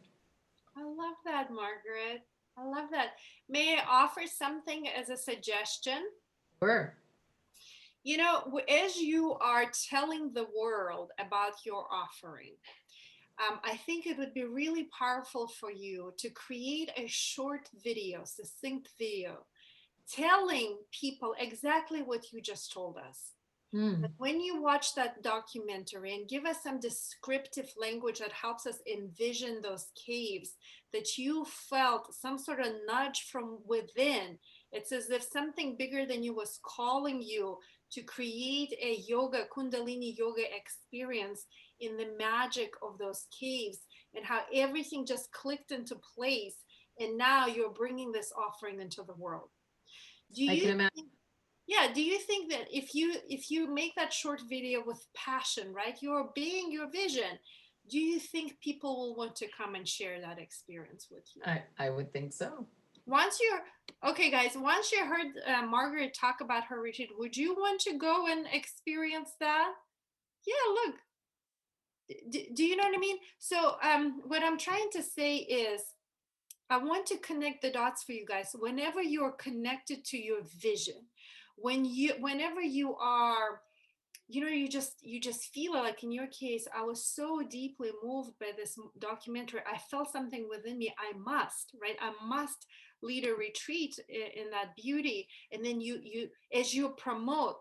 I love that, Margaret. I love that. May I offer something as a suggestion? Sure. You know, as you are telling the world about your offering, I think it would be really powerful for you to create a short video, succinct video, telling people exactly what you just told us. But Mm. when you watch that documentary and give us some descriptive language that helps us envision those caves, that you felt some sort of nudge from within. It's as if something bigger than you was calling you to create a yoga, Kundalini yoga experience in the magic of those caves, and how everything just clicked into place. And now you're bringing this offering into the world. Do I can you imagine. Yeah, do you think that if you make that short video with passion, right, you're being your vision, do you think people will want to come and share that experience with you? I would think so. Once you're Okay, guys, once you heard Margaret talk about her retreat, would you want to go and experience that? Yeah, look, do you know what I mean? So what I'm trying to say is I want to connect the dots for you guys. Whenever you're connected to your vision, whenever you are, you just feel it. Like in your case, I was so deeply moved by this documentary. I felt something within me. I must, right? I must lead a retreat in that beauty. And then you as you promote,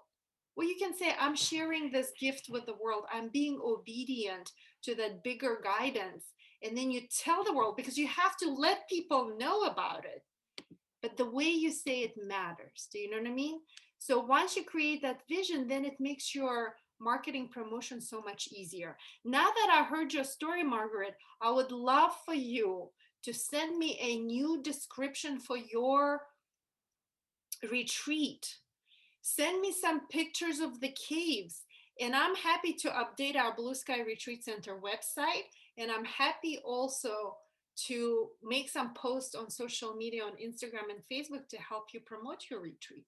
well, you can say, I'm sharing this gift with the world. I'm being obedient to that bigger guidance. And then you tell the world, because you have to let people know about it. But the way you say it matters. Do you know what I mean? So once you create that vision, then it makes your marketing promotion so much easier. Now that I heard your story, Margaret, I would love for you to send me a new description for your retreat. Send me some pictures of the caves. And I'm happy to update our Blue Sky Retreat Center website. And I'm happy also to make some posts on social media, on Instagram and Facebook, to help you promote your retreat.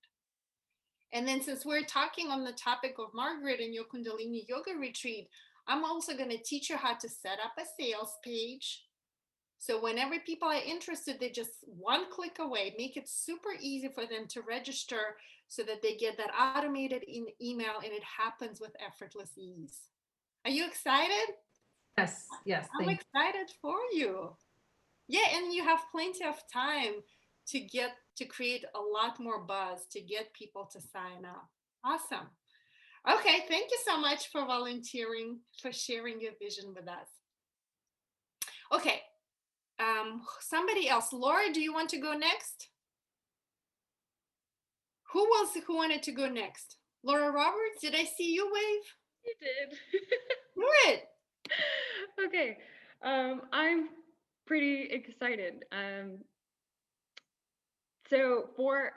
And then, since we're talking on the topic of Margaret and your Kundalini Yoga retreat, I'm also going to teach you how to set up a sales page. So whenever people are interested, they just one click away, make it super easy for them to register so that they get that automated email, and it happens with effortless ease. Are you excited? Yes, yes, I'm thank excited for you. Yeah, and you have plenty of time to create a lot more buzz, to get people to sign up. Awesome. Okay, thank you so much for volunteering, for sharing your vision with us. Okay, somebody else. Laura, do you want to go next? Who wanted to go next? Laura Roberts, did I see you wave? You did. Do it. Okay. I'm pretty excited. So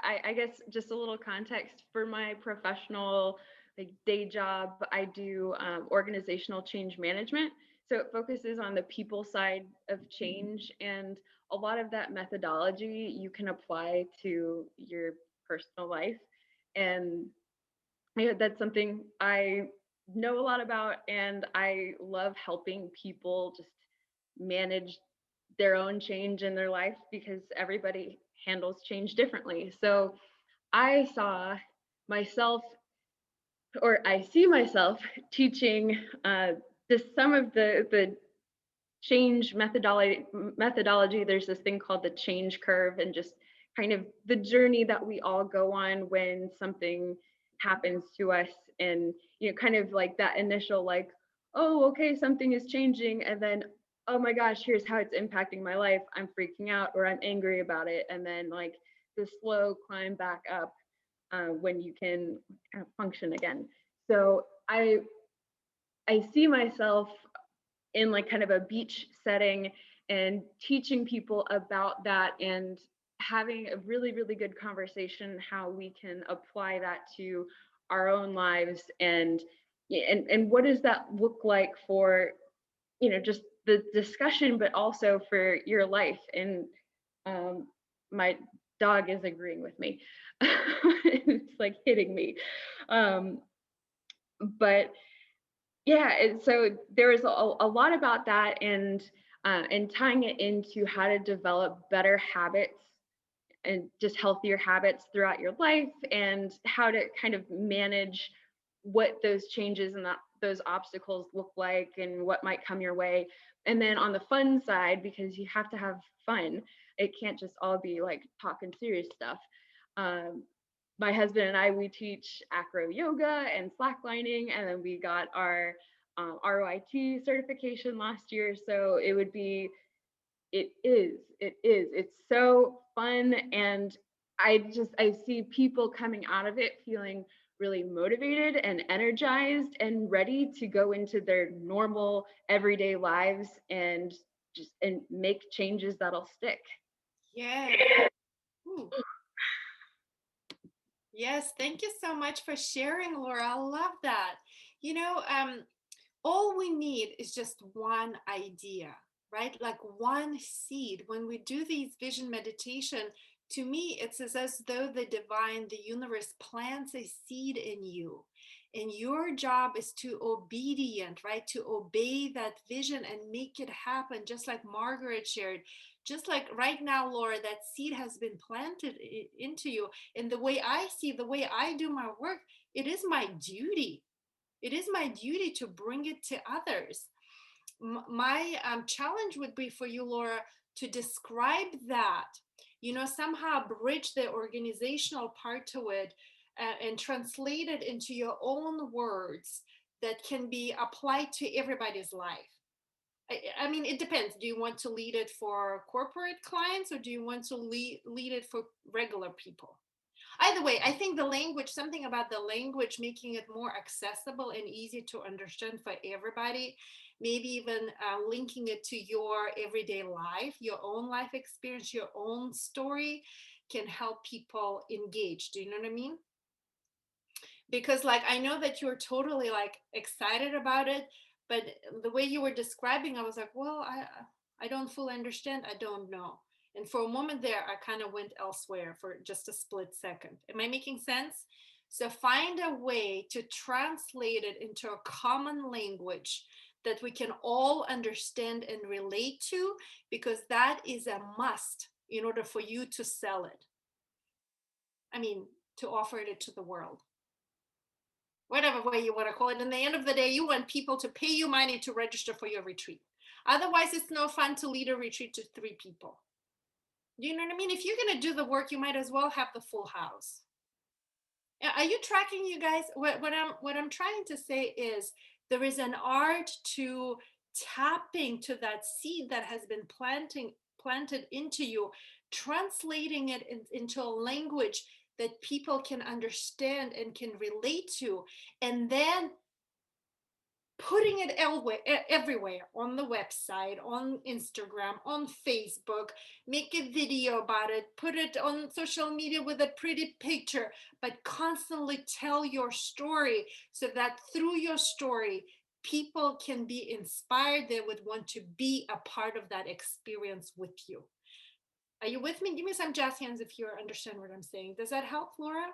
I guess just a little context for my professional like day job, I do organizational change management. So it focuses on the people side of change, and a lot of that methodology you can apply to your personal life. And yeah, that's something I know a lot about, and I love helping people just manage their own change in their life because everybody handles change differently. So I saw myself, or I see myself teaching just some of the change methodology. There's this thing called the change curve, and just kind of the journey that we all go on when something happens to us, and kind of like that initial, like, oh, okay, something is changing, and then, oh my gosh, here's how it's impacting my life, I'm freaking out or I'm angry about it, and then like the slow climb back up when you can kind of function again. So I see myself in like kind of a beach setting and teaching people about that, and having a really, really good conversation how we can apply that to our own lives, and what does that look like for just the discussion, but also for your life. And my dog is agreeing with me. It's like hitting me. But yeah, and so there is a lot about that, and tying it into how to develop better habits and just healthier habits throughout your life, and how to kind of manage what those changes and those obstacles look like, and what might come your way. And then on the fun side, because you have to have fun, it can't just all be like talking serious stuff. um, my husband and I, we teach acro yoga and slacklining, and then we got our ROIT certification last year. So it's so fun, and I see people coming out of it feeling really motivated and energized and ready to go into their normal everyday lives, and make changes that'll stick. Yeah. Ooh. Yes, thank you so much for sharing, Laura. I love that. You know, all we need is just one idea, right? Like one seed. When we do these vision meditation, to me, it's as though the divine, the universe plants a seed in you. And your job is to obedient, right? To obey that vision and make it happen, just like Margaret shared. Just like right now, Laura, that seed has been planted into you. And the way I see, the way I do my work, it is my duty, it is my duty to bring it to others. My challenge would be for you, Laura, to describe that, somehow bridge the organizational part to it, and translate it into your own words that can be applied to everybody's life. I mean, it depends. Do you want to lead it for corporate clients, or do you want to lead it for regular people? Either way, I think the language, something about the language, making it more accessible and easy to understand for everybody, maybe even linking it to your everyday life, your own life experience, your own story, can help people engage. Do you know what I mean? Because like I know that you're totally like excited about it, but the way you were describing, I was like, well, I don't fully understand, I don't know. And for a moment there, I kind of went elsewhere for just a split second. Am I making sense? So find a way to translate it into a common language that we can all understand and relate to, because that is a must in order for you to sell it. I mean, to offer it to the world, whatever way you want to call it. In the end of the day, you want people to pay you money to register for your retreat. Otherwise, it's no fun to lead a retreat to 3 people. Do you know what I mean? If you're going to do the work, you might as well have the full house. Are you tracking, you guys? What I'm trying to say is there is an art to tapping to that seed that has been planted into you, translating it into a language that people can understand and can relate to, and then putting it everywhere, on the website, on Instagram, on Facebook, make a video about it, put it on social media with a pretty picture, but constantly tell your story, so that through your story, people can be inspired. They would want to be a part of that experience with you. Are you with me? Give me some jazz hands if you understand what I'm saying. Does that help, Laura?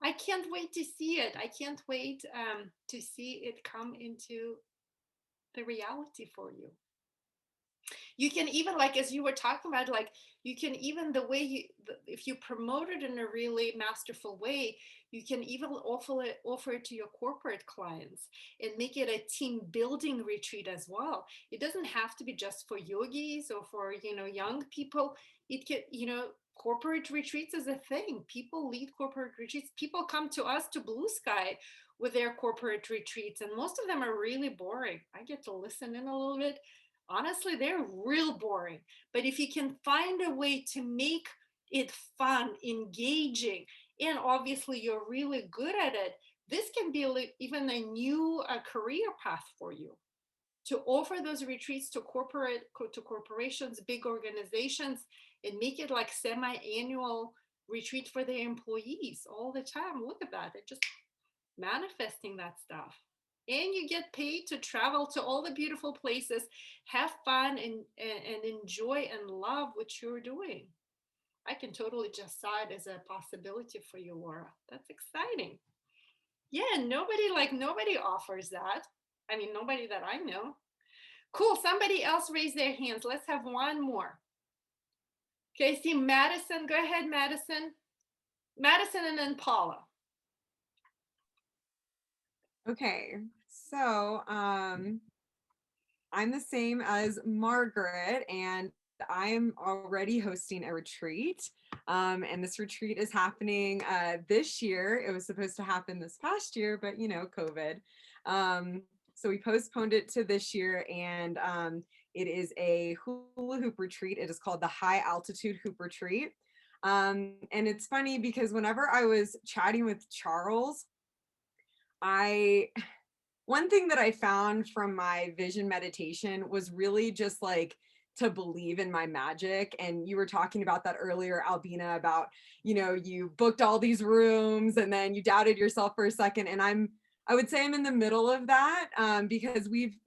I can't wait to see it. I can't wait to see it come into the reality for you. You can even, like, as you were talking about, like, you can even, the way if you promote it in a really masterful way, you can even offer it to your corporate clients and make it a team building retreat as well. It doesn't have to be just for yogis or for, young people. It can, corporate retreats is a thing. People lead corporate retreats. People come to us, to Blue Sky, with their corporate retreats, and most of them are really boring. I get to listen in a little bit. Honestly, they're real boring. But if you can find a way to make it fun, engaging, and obviously you're really good at it, this can be even a new career path for you, to offer those retreats to corporations, big organizations, and make it like semi-annual retreat for their employees all the time. Look at that. It just manifesting that stuff. And you get paid to travel to all the beautiful places, have fun, and enjoy and love what you're doing. I can totally just saw it as a possibility for you, Laura. That's exciting. Yeah, nobody offers that. I mean, nobody that I know. Cool. Somebody else raise their hands. Let's have one more. Okay, see Madison. Go ahead, Madison. Madison, and then Paula. Okay, so I'm the same as Margaret, and I am already hosting a retreat. And this retreat is happening this year. It was supposed to happen this past year, but COVID. So we postponed it to this year, and it is a hula hoop retreat. It is called the High Altitude Hoop Retreat. And it's funny because whenever I was chatting with Charles, one thing that I found from my vision meditation was really just like to believe in my magic. And you were talking about that earlier, Albina, about, you booked all these rooms and then you doubted yourself for a second. And I would say I'm in the middle of that, because we've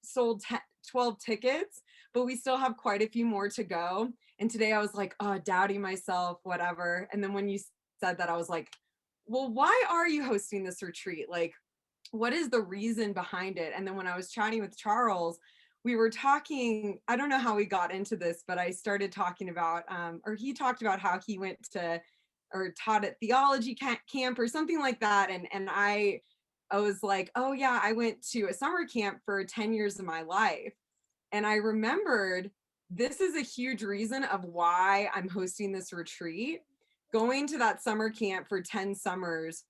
sold 12 tickets, but we still have quite a few more to go. And today I was like, oh, doubting myself, whatever. And then when you said that, I was like, well, why are you hosting this retreat? Like, what is the reason behind it? And then when I was chatting with Charles, we were talking, I don't know how we got into this, but I started talking about, or he talked about how he went to, or taught at theology camp or something like that. And I was like, oh yeah, I went to a summer camp for 10 years of my life. And I remembered, this is a huge reason of why I'm hosting this retreat. Going to that summer camp for 10 summers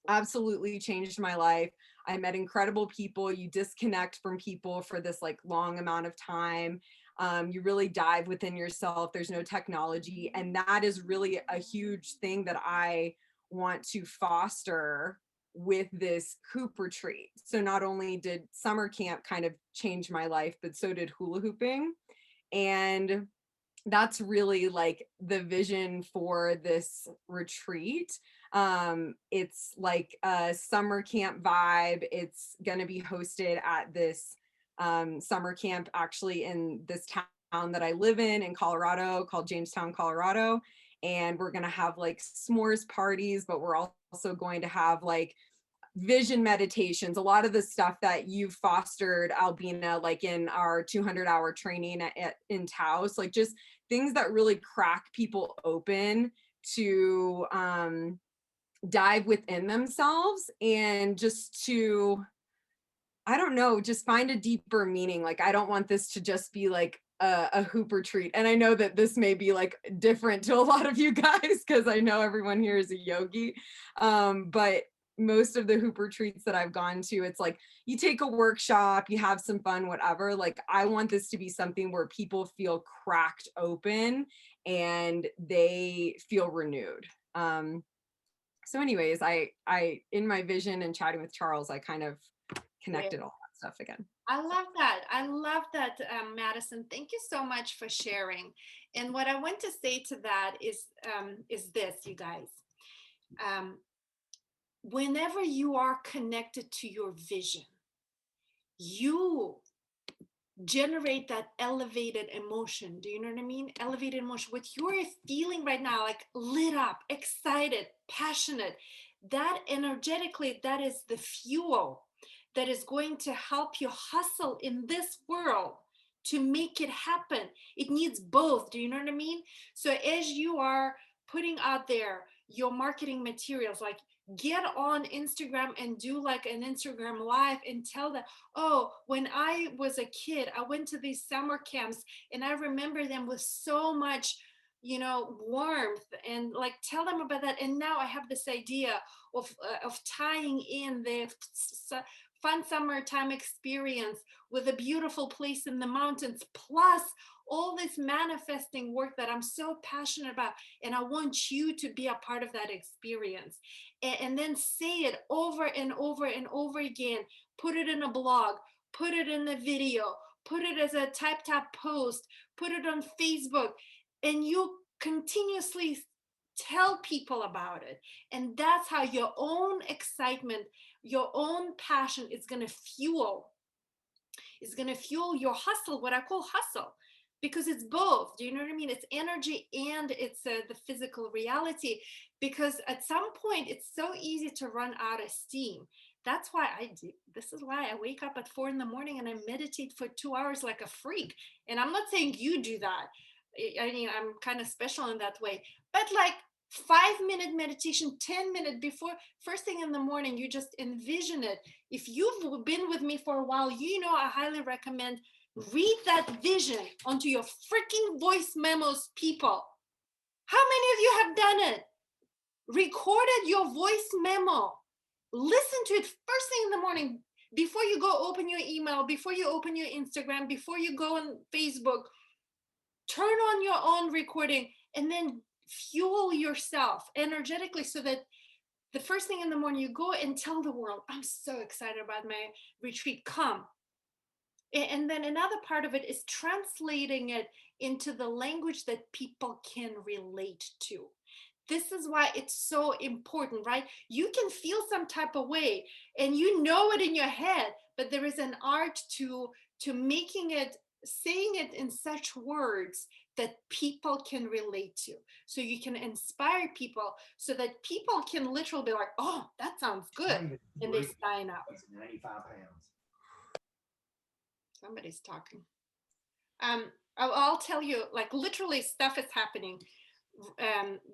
absolutely changed my life. I met incredible people. You disconnect from people for this like long amount of time. You really dive within yourself. There's no technology. And that is really a huge thing that I want to foster with this hoop retreat. So not only did summer camp kind of change my life, but so did hula hooping. And that's really like the vision for this retreat. It's like a summer camp vibe. It's going to be hosted at this summer camp actually in this town that I live in Colorado, called Jamestown, Colorado. And we're going to have like s'mores parties, but we're also going to have like vision meditations, a lot of the stuff that you've fostered, Albina, like in our 200-hour training in Taos, like just things that really crack people open to dive within themselves and just to, I don't know, just find a deeper meaning. Like, I don't want this to just be like a hoop retreat. And I know that this may be like different to a lot of you guys because I know everyone here is a yogi. But most of the hoop retreats that I've gone to, it's like you take a workshop, you have some fun, whatever. Like, I want this to be something where people feel cracked open and they feel renewed. So anyways, I in my vision and chatting with Charles, I kind of connected all that stuff again. I love that. I love that, Madison. Thank you so much for sharing. And what I want to say to that is this, you guys. Whenever you are connected to your vision, you generate that elevated emotion. Do you know what I mean? Elevated emotion. What you're feeling right now, like lit up, excited, passionate, that energetically, that is the fuel that is going to help you hustle in this world to make it happen. It needs both. Do you know what I mean? So as you are putting out there your marketing materials, like get on Instagram and do like an Instagram live and tell them, oh, when I was a kid, I went to these summer camps and I remember them with so much, you know, warmth, and like tell them about that. And now I have this idea of tying in the fun summertime experience with a beautiful place in the mountains, plus all this manifesting work that I'm so passionate about. And I want you to be a part of that experience. And then say it over and over and over again. Put it in a blog, put it in a video, put it as a typed up post, put it on Facebook, and you continuously tell people about it. And that's how your own excitement, your own passion is going to fuel your hustle, what I call hustle, because it's both. Do you know what I mean? It's energy and it's the physical reality, because at some point it's so easy to run out of steam. That's why this is why I wake up at 4 a.m. and I meditate for 2 hours like a freak. And I'm not saying you do that. I mean, I'm kind of special in that way, but like 5-minute meditation, 10-minute before first thing in the morning, you just envision it. If you've been with me for a while, you know I highly recommend read that vision onto your freaking voice memos, people. How many of you have done it? Recorded your voice memo. Listen to it first thing in the morning, before you go open your email, before you open your Instagram, before you go on Facebook. Turn on your own recording and then fuel yourself energetically, so that the first thing in the morning you go and tell the world, I'm so excited about my retreat, come. And then another part of it is translating it into the language that people can relate to. This is why it's so important, right? You can feel some type of way and you know it in your head, but there is an art to making it, saying it in such words that people can relate to. So you can inspire people so that people can literally be like, oh, that sounds good. And they sign up. 95 pounds. Somebody's talking. I'll tell you, like literally stuff is happening.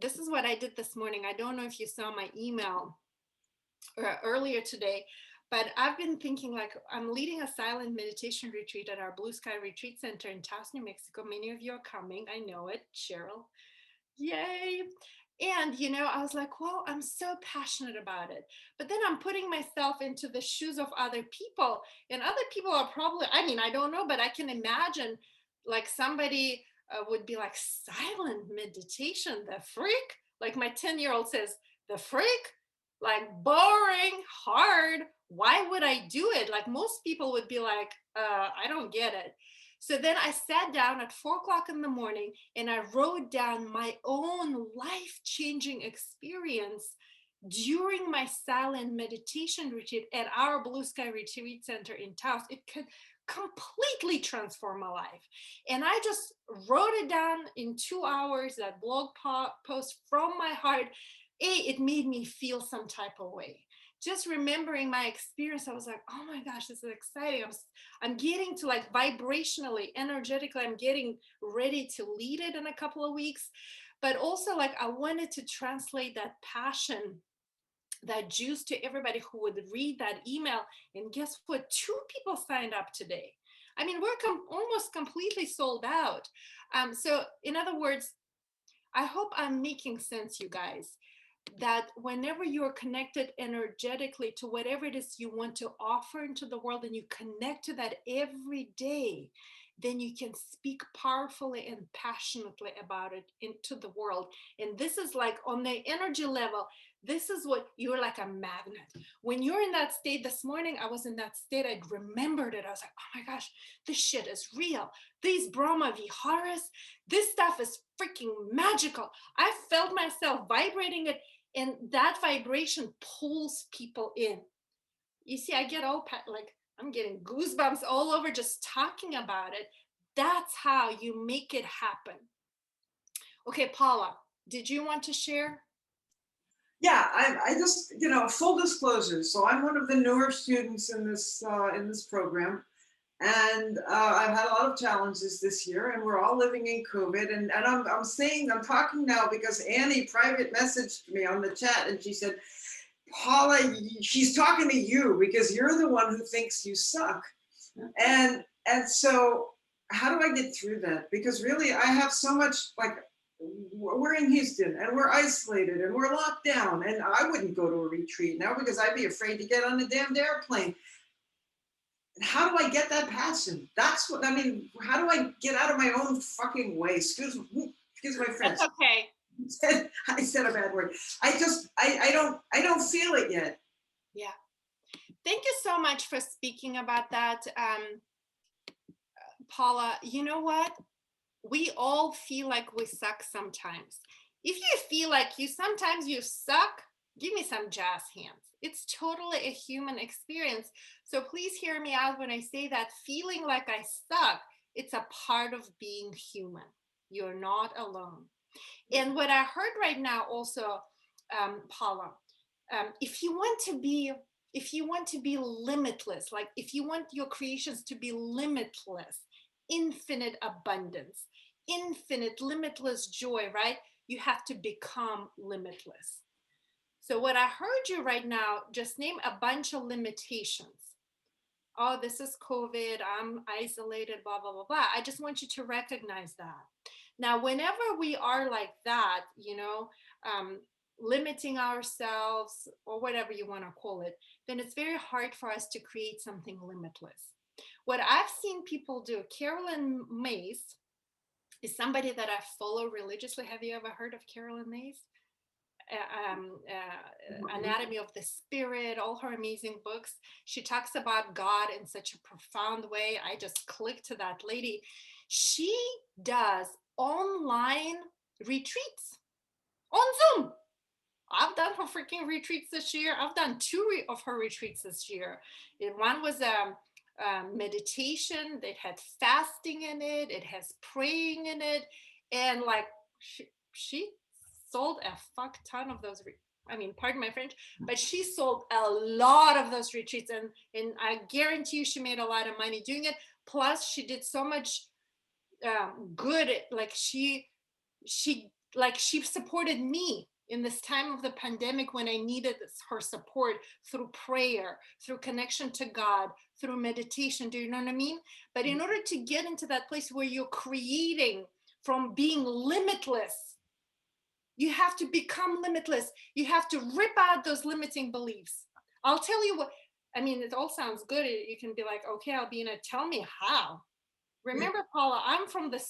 This is what I did this morning. I don't know if you saw my email earlier today, but I've been thinking, like, I'm leading a silent meditation retreat at our Blue Sky Retreat Center in Taos, New Mexico. Many of you are coming. I know it. Cheryl. Yay. And, you know, I was like, well, I'm so passionate about it. But then I'm putting myself into the shoes of other people. And other people are probably, I mean, I don't know, but I can imagine like somebody would be like, silent meditation, the freak? Like my 10-year-old says, the freak? Like boring, hard. Why would I do it? Like most people would be like, I don't get it. So then I sat down at 4 o'clock in the morning and I wrote down my own life-changing experience during my silent meditation retreat at our Blue Sky Retreat Center in Taos. It could completely transform my life. And I just wrote it down in 2 hours, that blog post from my heart. It made me feel some type of way. Just remembering my experience, I was like, oh my gosh, this is exciting. I'm getting to like vibrationally, energetically, I'm getting ready to lead it in a couple of weeks. But also like I wanted to translate that passion, that juice to everybody who would read that email. And guess what? 2 people signed up today. I mean, we're almost completely sold out. So in other words, I hope I'm making sense, you guys, that whenever you're connected energetically to whatever it is you want to offer into the world, and you connect to that every day, then you can speak powerfully and passionately about it into the world. And this is like on the energy level, this is what you're like, a magnet. When you're in that state, this morning I was in that state, I remembered it. I was like, oh my gosh, this shit is real. These Brahma Viharas, this stuff is freaking magical. I felt myself vibrating it, and that vibration pulls people in. You see, I get all like, I'm getting goosebumps all over just talking about it. That's how you make it happen. Okay, Paula, did you want to share? Yeah, I just, full disclosure. So I'm one of the newer students in this program, And I've had a lot of challenges this year, and we're all living in COVID. And I'm talking now because Annie private messaged me on the chat, and she said, Paula, she's talking to you because you're the one who thinks you suck. And so how do I get through that? Because really, I have so much, like, we're in Houston and we're isolated and we're locked down, and I wouldn't go to a retreat now because I'd be afraid to get on a damned airplane. How do I get that passion? That's what I mean. How do I get out of my own fucking way? Excuse my French. That's okay. I said a bad word. I don't feel it yet. Yeah. Thank you so much for speaking about that, Paula. You know what? We all feel like we suck sometimes. If you feel like sometimes you suck, give me some jazz hands. It's totally a human experience. So please hear me out when I say that feeling like I suck, it's a part of being human. You're not alone. And what I heard right now also, Paula, if you want to be limitless, like if you want your creations to be limitless, infinite abundance, infinite, limitless joy, right? You have to become limitless. So what I heard you right now, just name a bunch of limitations. Oh, this is COVID, I'm isolated, blah, blah, blah, blah. I just want you to recognize that. Now, whenever we are like that, limiting ourselves or whatever you want to call it, then it's very hard for us to create something limitless. What I've seen people do, Carolyn Mays is somebody that I follow religiously. Have you ever heard of Carolyn Mays? Anatomy of the Spirit, all her amazing books. She talks about God in such a profound way. I just clicked to that lady. She does online retreats on Zoom. I've done her freaking retreats this year. I've done two of her retreats this year. One was meditation that had fasting in it. It has praying in it. And like she sold a fuck ton of those. Pardon my French, but she sold a lot of those retreats. And I guarantee you she made a lot of money doing it. Plus she did so much good. Like she supported me in this time of the pandemic when I needed her support through prayer, through connection to God, through meditation. Do you know what I mean? But in order to get into that place where you're creating from being limitless, you have to become limitless. You have to rip out those limiting beliefs. I'll tell you what, it all sounds good. You can be like, okay, Albina, tell me how. Remember, Paula, I'm from the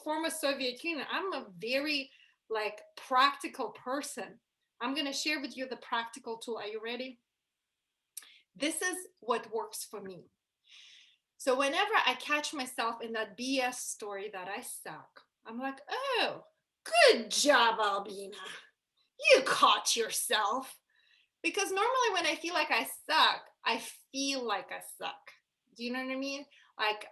former Soviet Union. I'm a very practical person. I'm going to share with you the practical tool. Are you ready? This is what works for me. So whenever I catch myself in that BS story that I suck, I'm like, oh, good job, Albina. You caught yourself. Because normally when I feel like I suck, I feel like I suck. Do you know what I mean? Like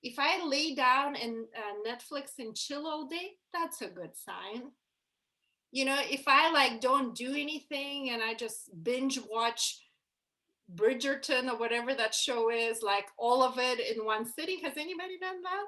if I lay down and Netflix and chill all day, that's a good sign. If I don't do anything and I just binge watch Bridgerton or whatever that show is, like all of it in one sitting. Has anybody done that?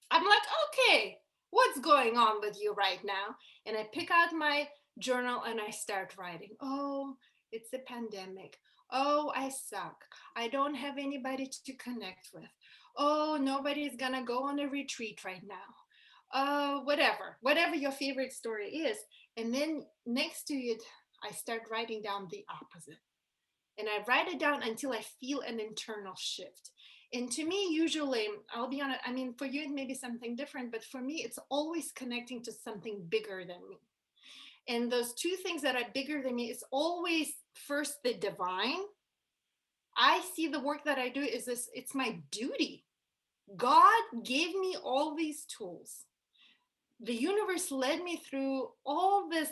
I'm like, okay, what's going on with you right now? And I pick out my journal and I start writing. Oh, it's a pandemic. Oh, I suck. I don't have anybody to connect with. Oh, nobody's gonna go on a retreat right now. Whatever your favorite story is. And then next to it, I start writing down the opposite. And I write it down until I feel an internal shift. And to me, usually, I'll be honest, for you, it may be something different, but for me, it's always connecting to something bigger than me. And those two things that are bigger than me is always first the divine. I see the work that I do is this, it's my duty. God gave me all these tools. The universe led me through all this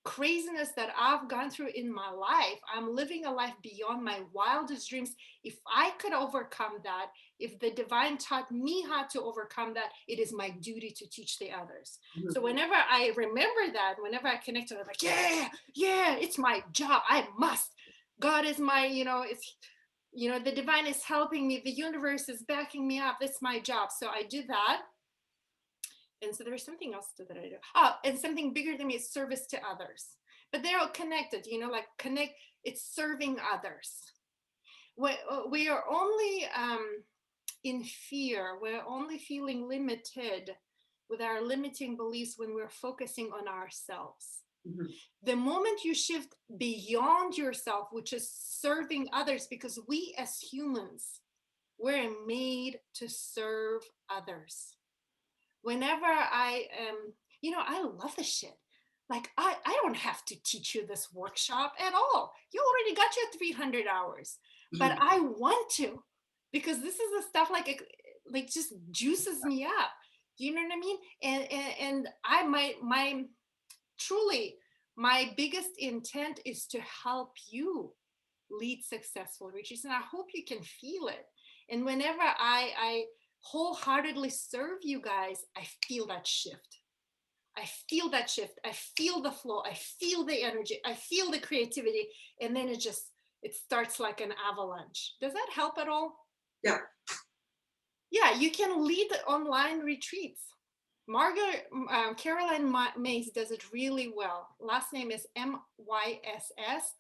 craziness that I've gone through in my life. I'm living a life beyond my wildest dreams. If I could overcome that, if the divine taught me how to overcome that, it is my duty to teach the others. Mm-hmm. So whenever I remember that, whenever I connect to it, I'm like, yeah, it's my job. I must. God is my, the divine is helping me, the universe is backing me up, that's my job. So I do that. And so there's something else that I do. Oh, and something bigger than me is service to others. But they're all connected, like connect, it's serving others. We are only in fear, we're only feeling limited with our limiting beliefs when we're focusing on ourselves. Mhm. The moment you shift beyond yourself, which is serving others, because we as humans, we're made to serve others. Whenever I am, I love this shit. Like, I don't have to teach you this workshop at all. You already got your 300 hours, but I want to, because this is the stuff like just juices me up. You know what I mean? And I, my truly, my biggest intent is to help you lead successful retreats. And I hope you can feel it. And whenever I wholeheartedly serve you guys, I feel that shift. I feel that shift. I feel the flow. I feel the energy. I feel the creativity. And then it starts like an avalanche. Does that help at all? Yeah. Yeah, you can lead online retreats. Margaret Caroline Mays does it really well. Last name is MYSS.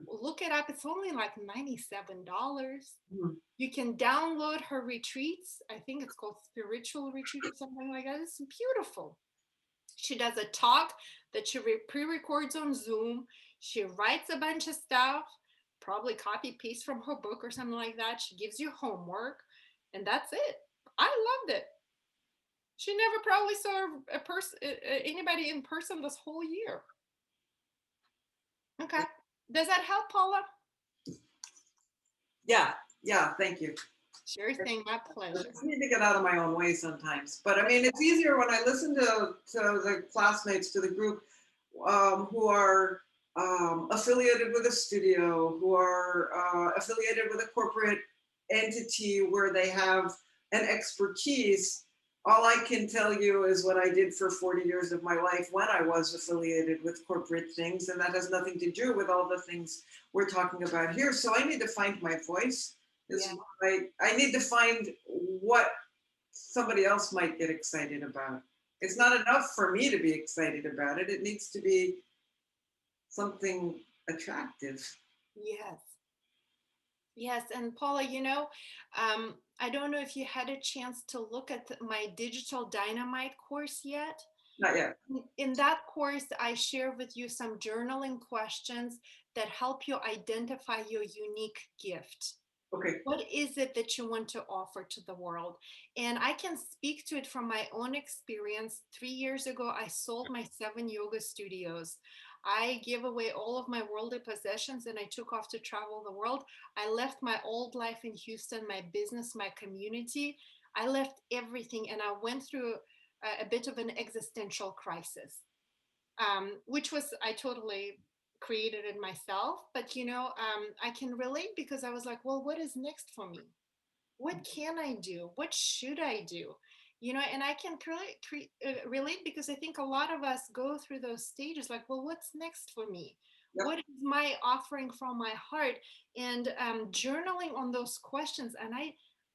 Look it up. It's only like $97. Mhm. You can download her retreats. I think it's called Spiritual Retreat or something like that. It's beautiful. She does a talk that she pre-records on Zoom. She writes a bunch of stuff, probably copy paste from her book or something like that. She gives you homework, and that's it. I loved it. She never probably saw anybody in person this whole year. Okay. Does that help, Paula? Yeah, thank you. Sure thing, my I pleasure. just need to get out of my own way sometimes. But I mean, it's easier when I listen to the classmates, to the group who are affiliated with a studio, who are affiliated with a corporate entity where they have an expertise. All I can tell you is what I did for 40 years of my life when I was affiliated with corporate things. And that has nothing to do with all the things we're talking about here. So I need to find my voice. Yeah. I need to find what somebody else might get excited about. It's not enough for me to be excited about it. It needs to be something attractive. Yes. Yes. And Paula, I don't know if you had a chance to look at my Digital Dynamite course yet. Not yet. In that course, I share with you some journaling questions that help you identify your unique gift. Okay. What is it that you want to offer to the world? And I can speak to it from my own experience. 3 years ago, I sold my 7 yoga studios. I gave away all of my worldly possessions and I took off to travel the world. I left my old life in Houston, my business, my community. I left everything and I went through a bit of an existential crisis, which was, I totally created it myself. But, I can relate because I was like, well, what is next for me? What can I do? What should I do? And I can relate because I think a lot of us go through those stages like, well, what's next for me? Yep. What is my offering from my heart? And journaling on those questions. And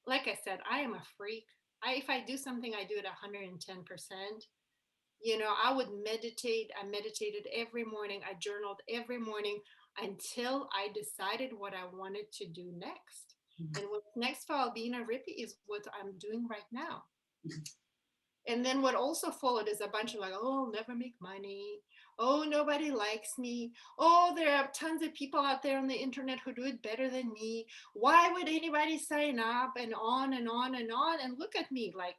like I said, I am a freak. If I do something, I do it 110%. I would meditate. I meditated every morning. I journaled every morning until I decided what I wanted to do next. And what's next for Albina Rippey is what I'm doing right now. And then what also followed is a bunch of like, oh, I'll never make money. Oh, nobody likes me. Oh, there are tons of people out there on the internet who do it better than me. Why would anybody sign up? And on and on and on. And look at me, like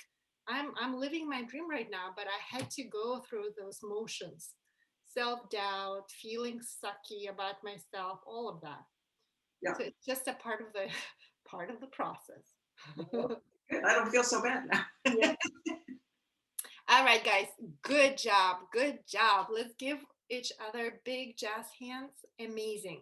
I'm living my dream right now, but I had to go through those motions. Self-doubt, feeling sucky about myself, all of that. Yeah. So it's just a part of the process. I don't feel so bad now. Yeah. All right, guys. Good job. Good job. Let's give each other big jazz hands. Amazing.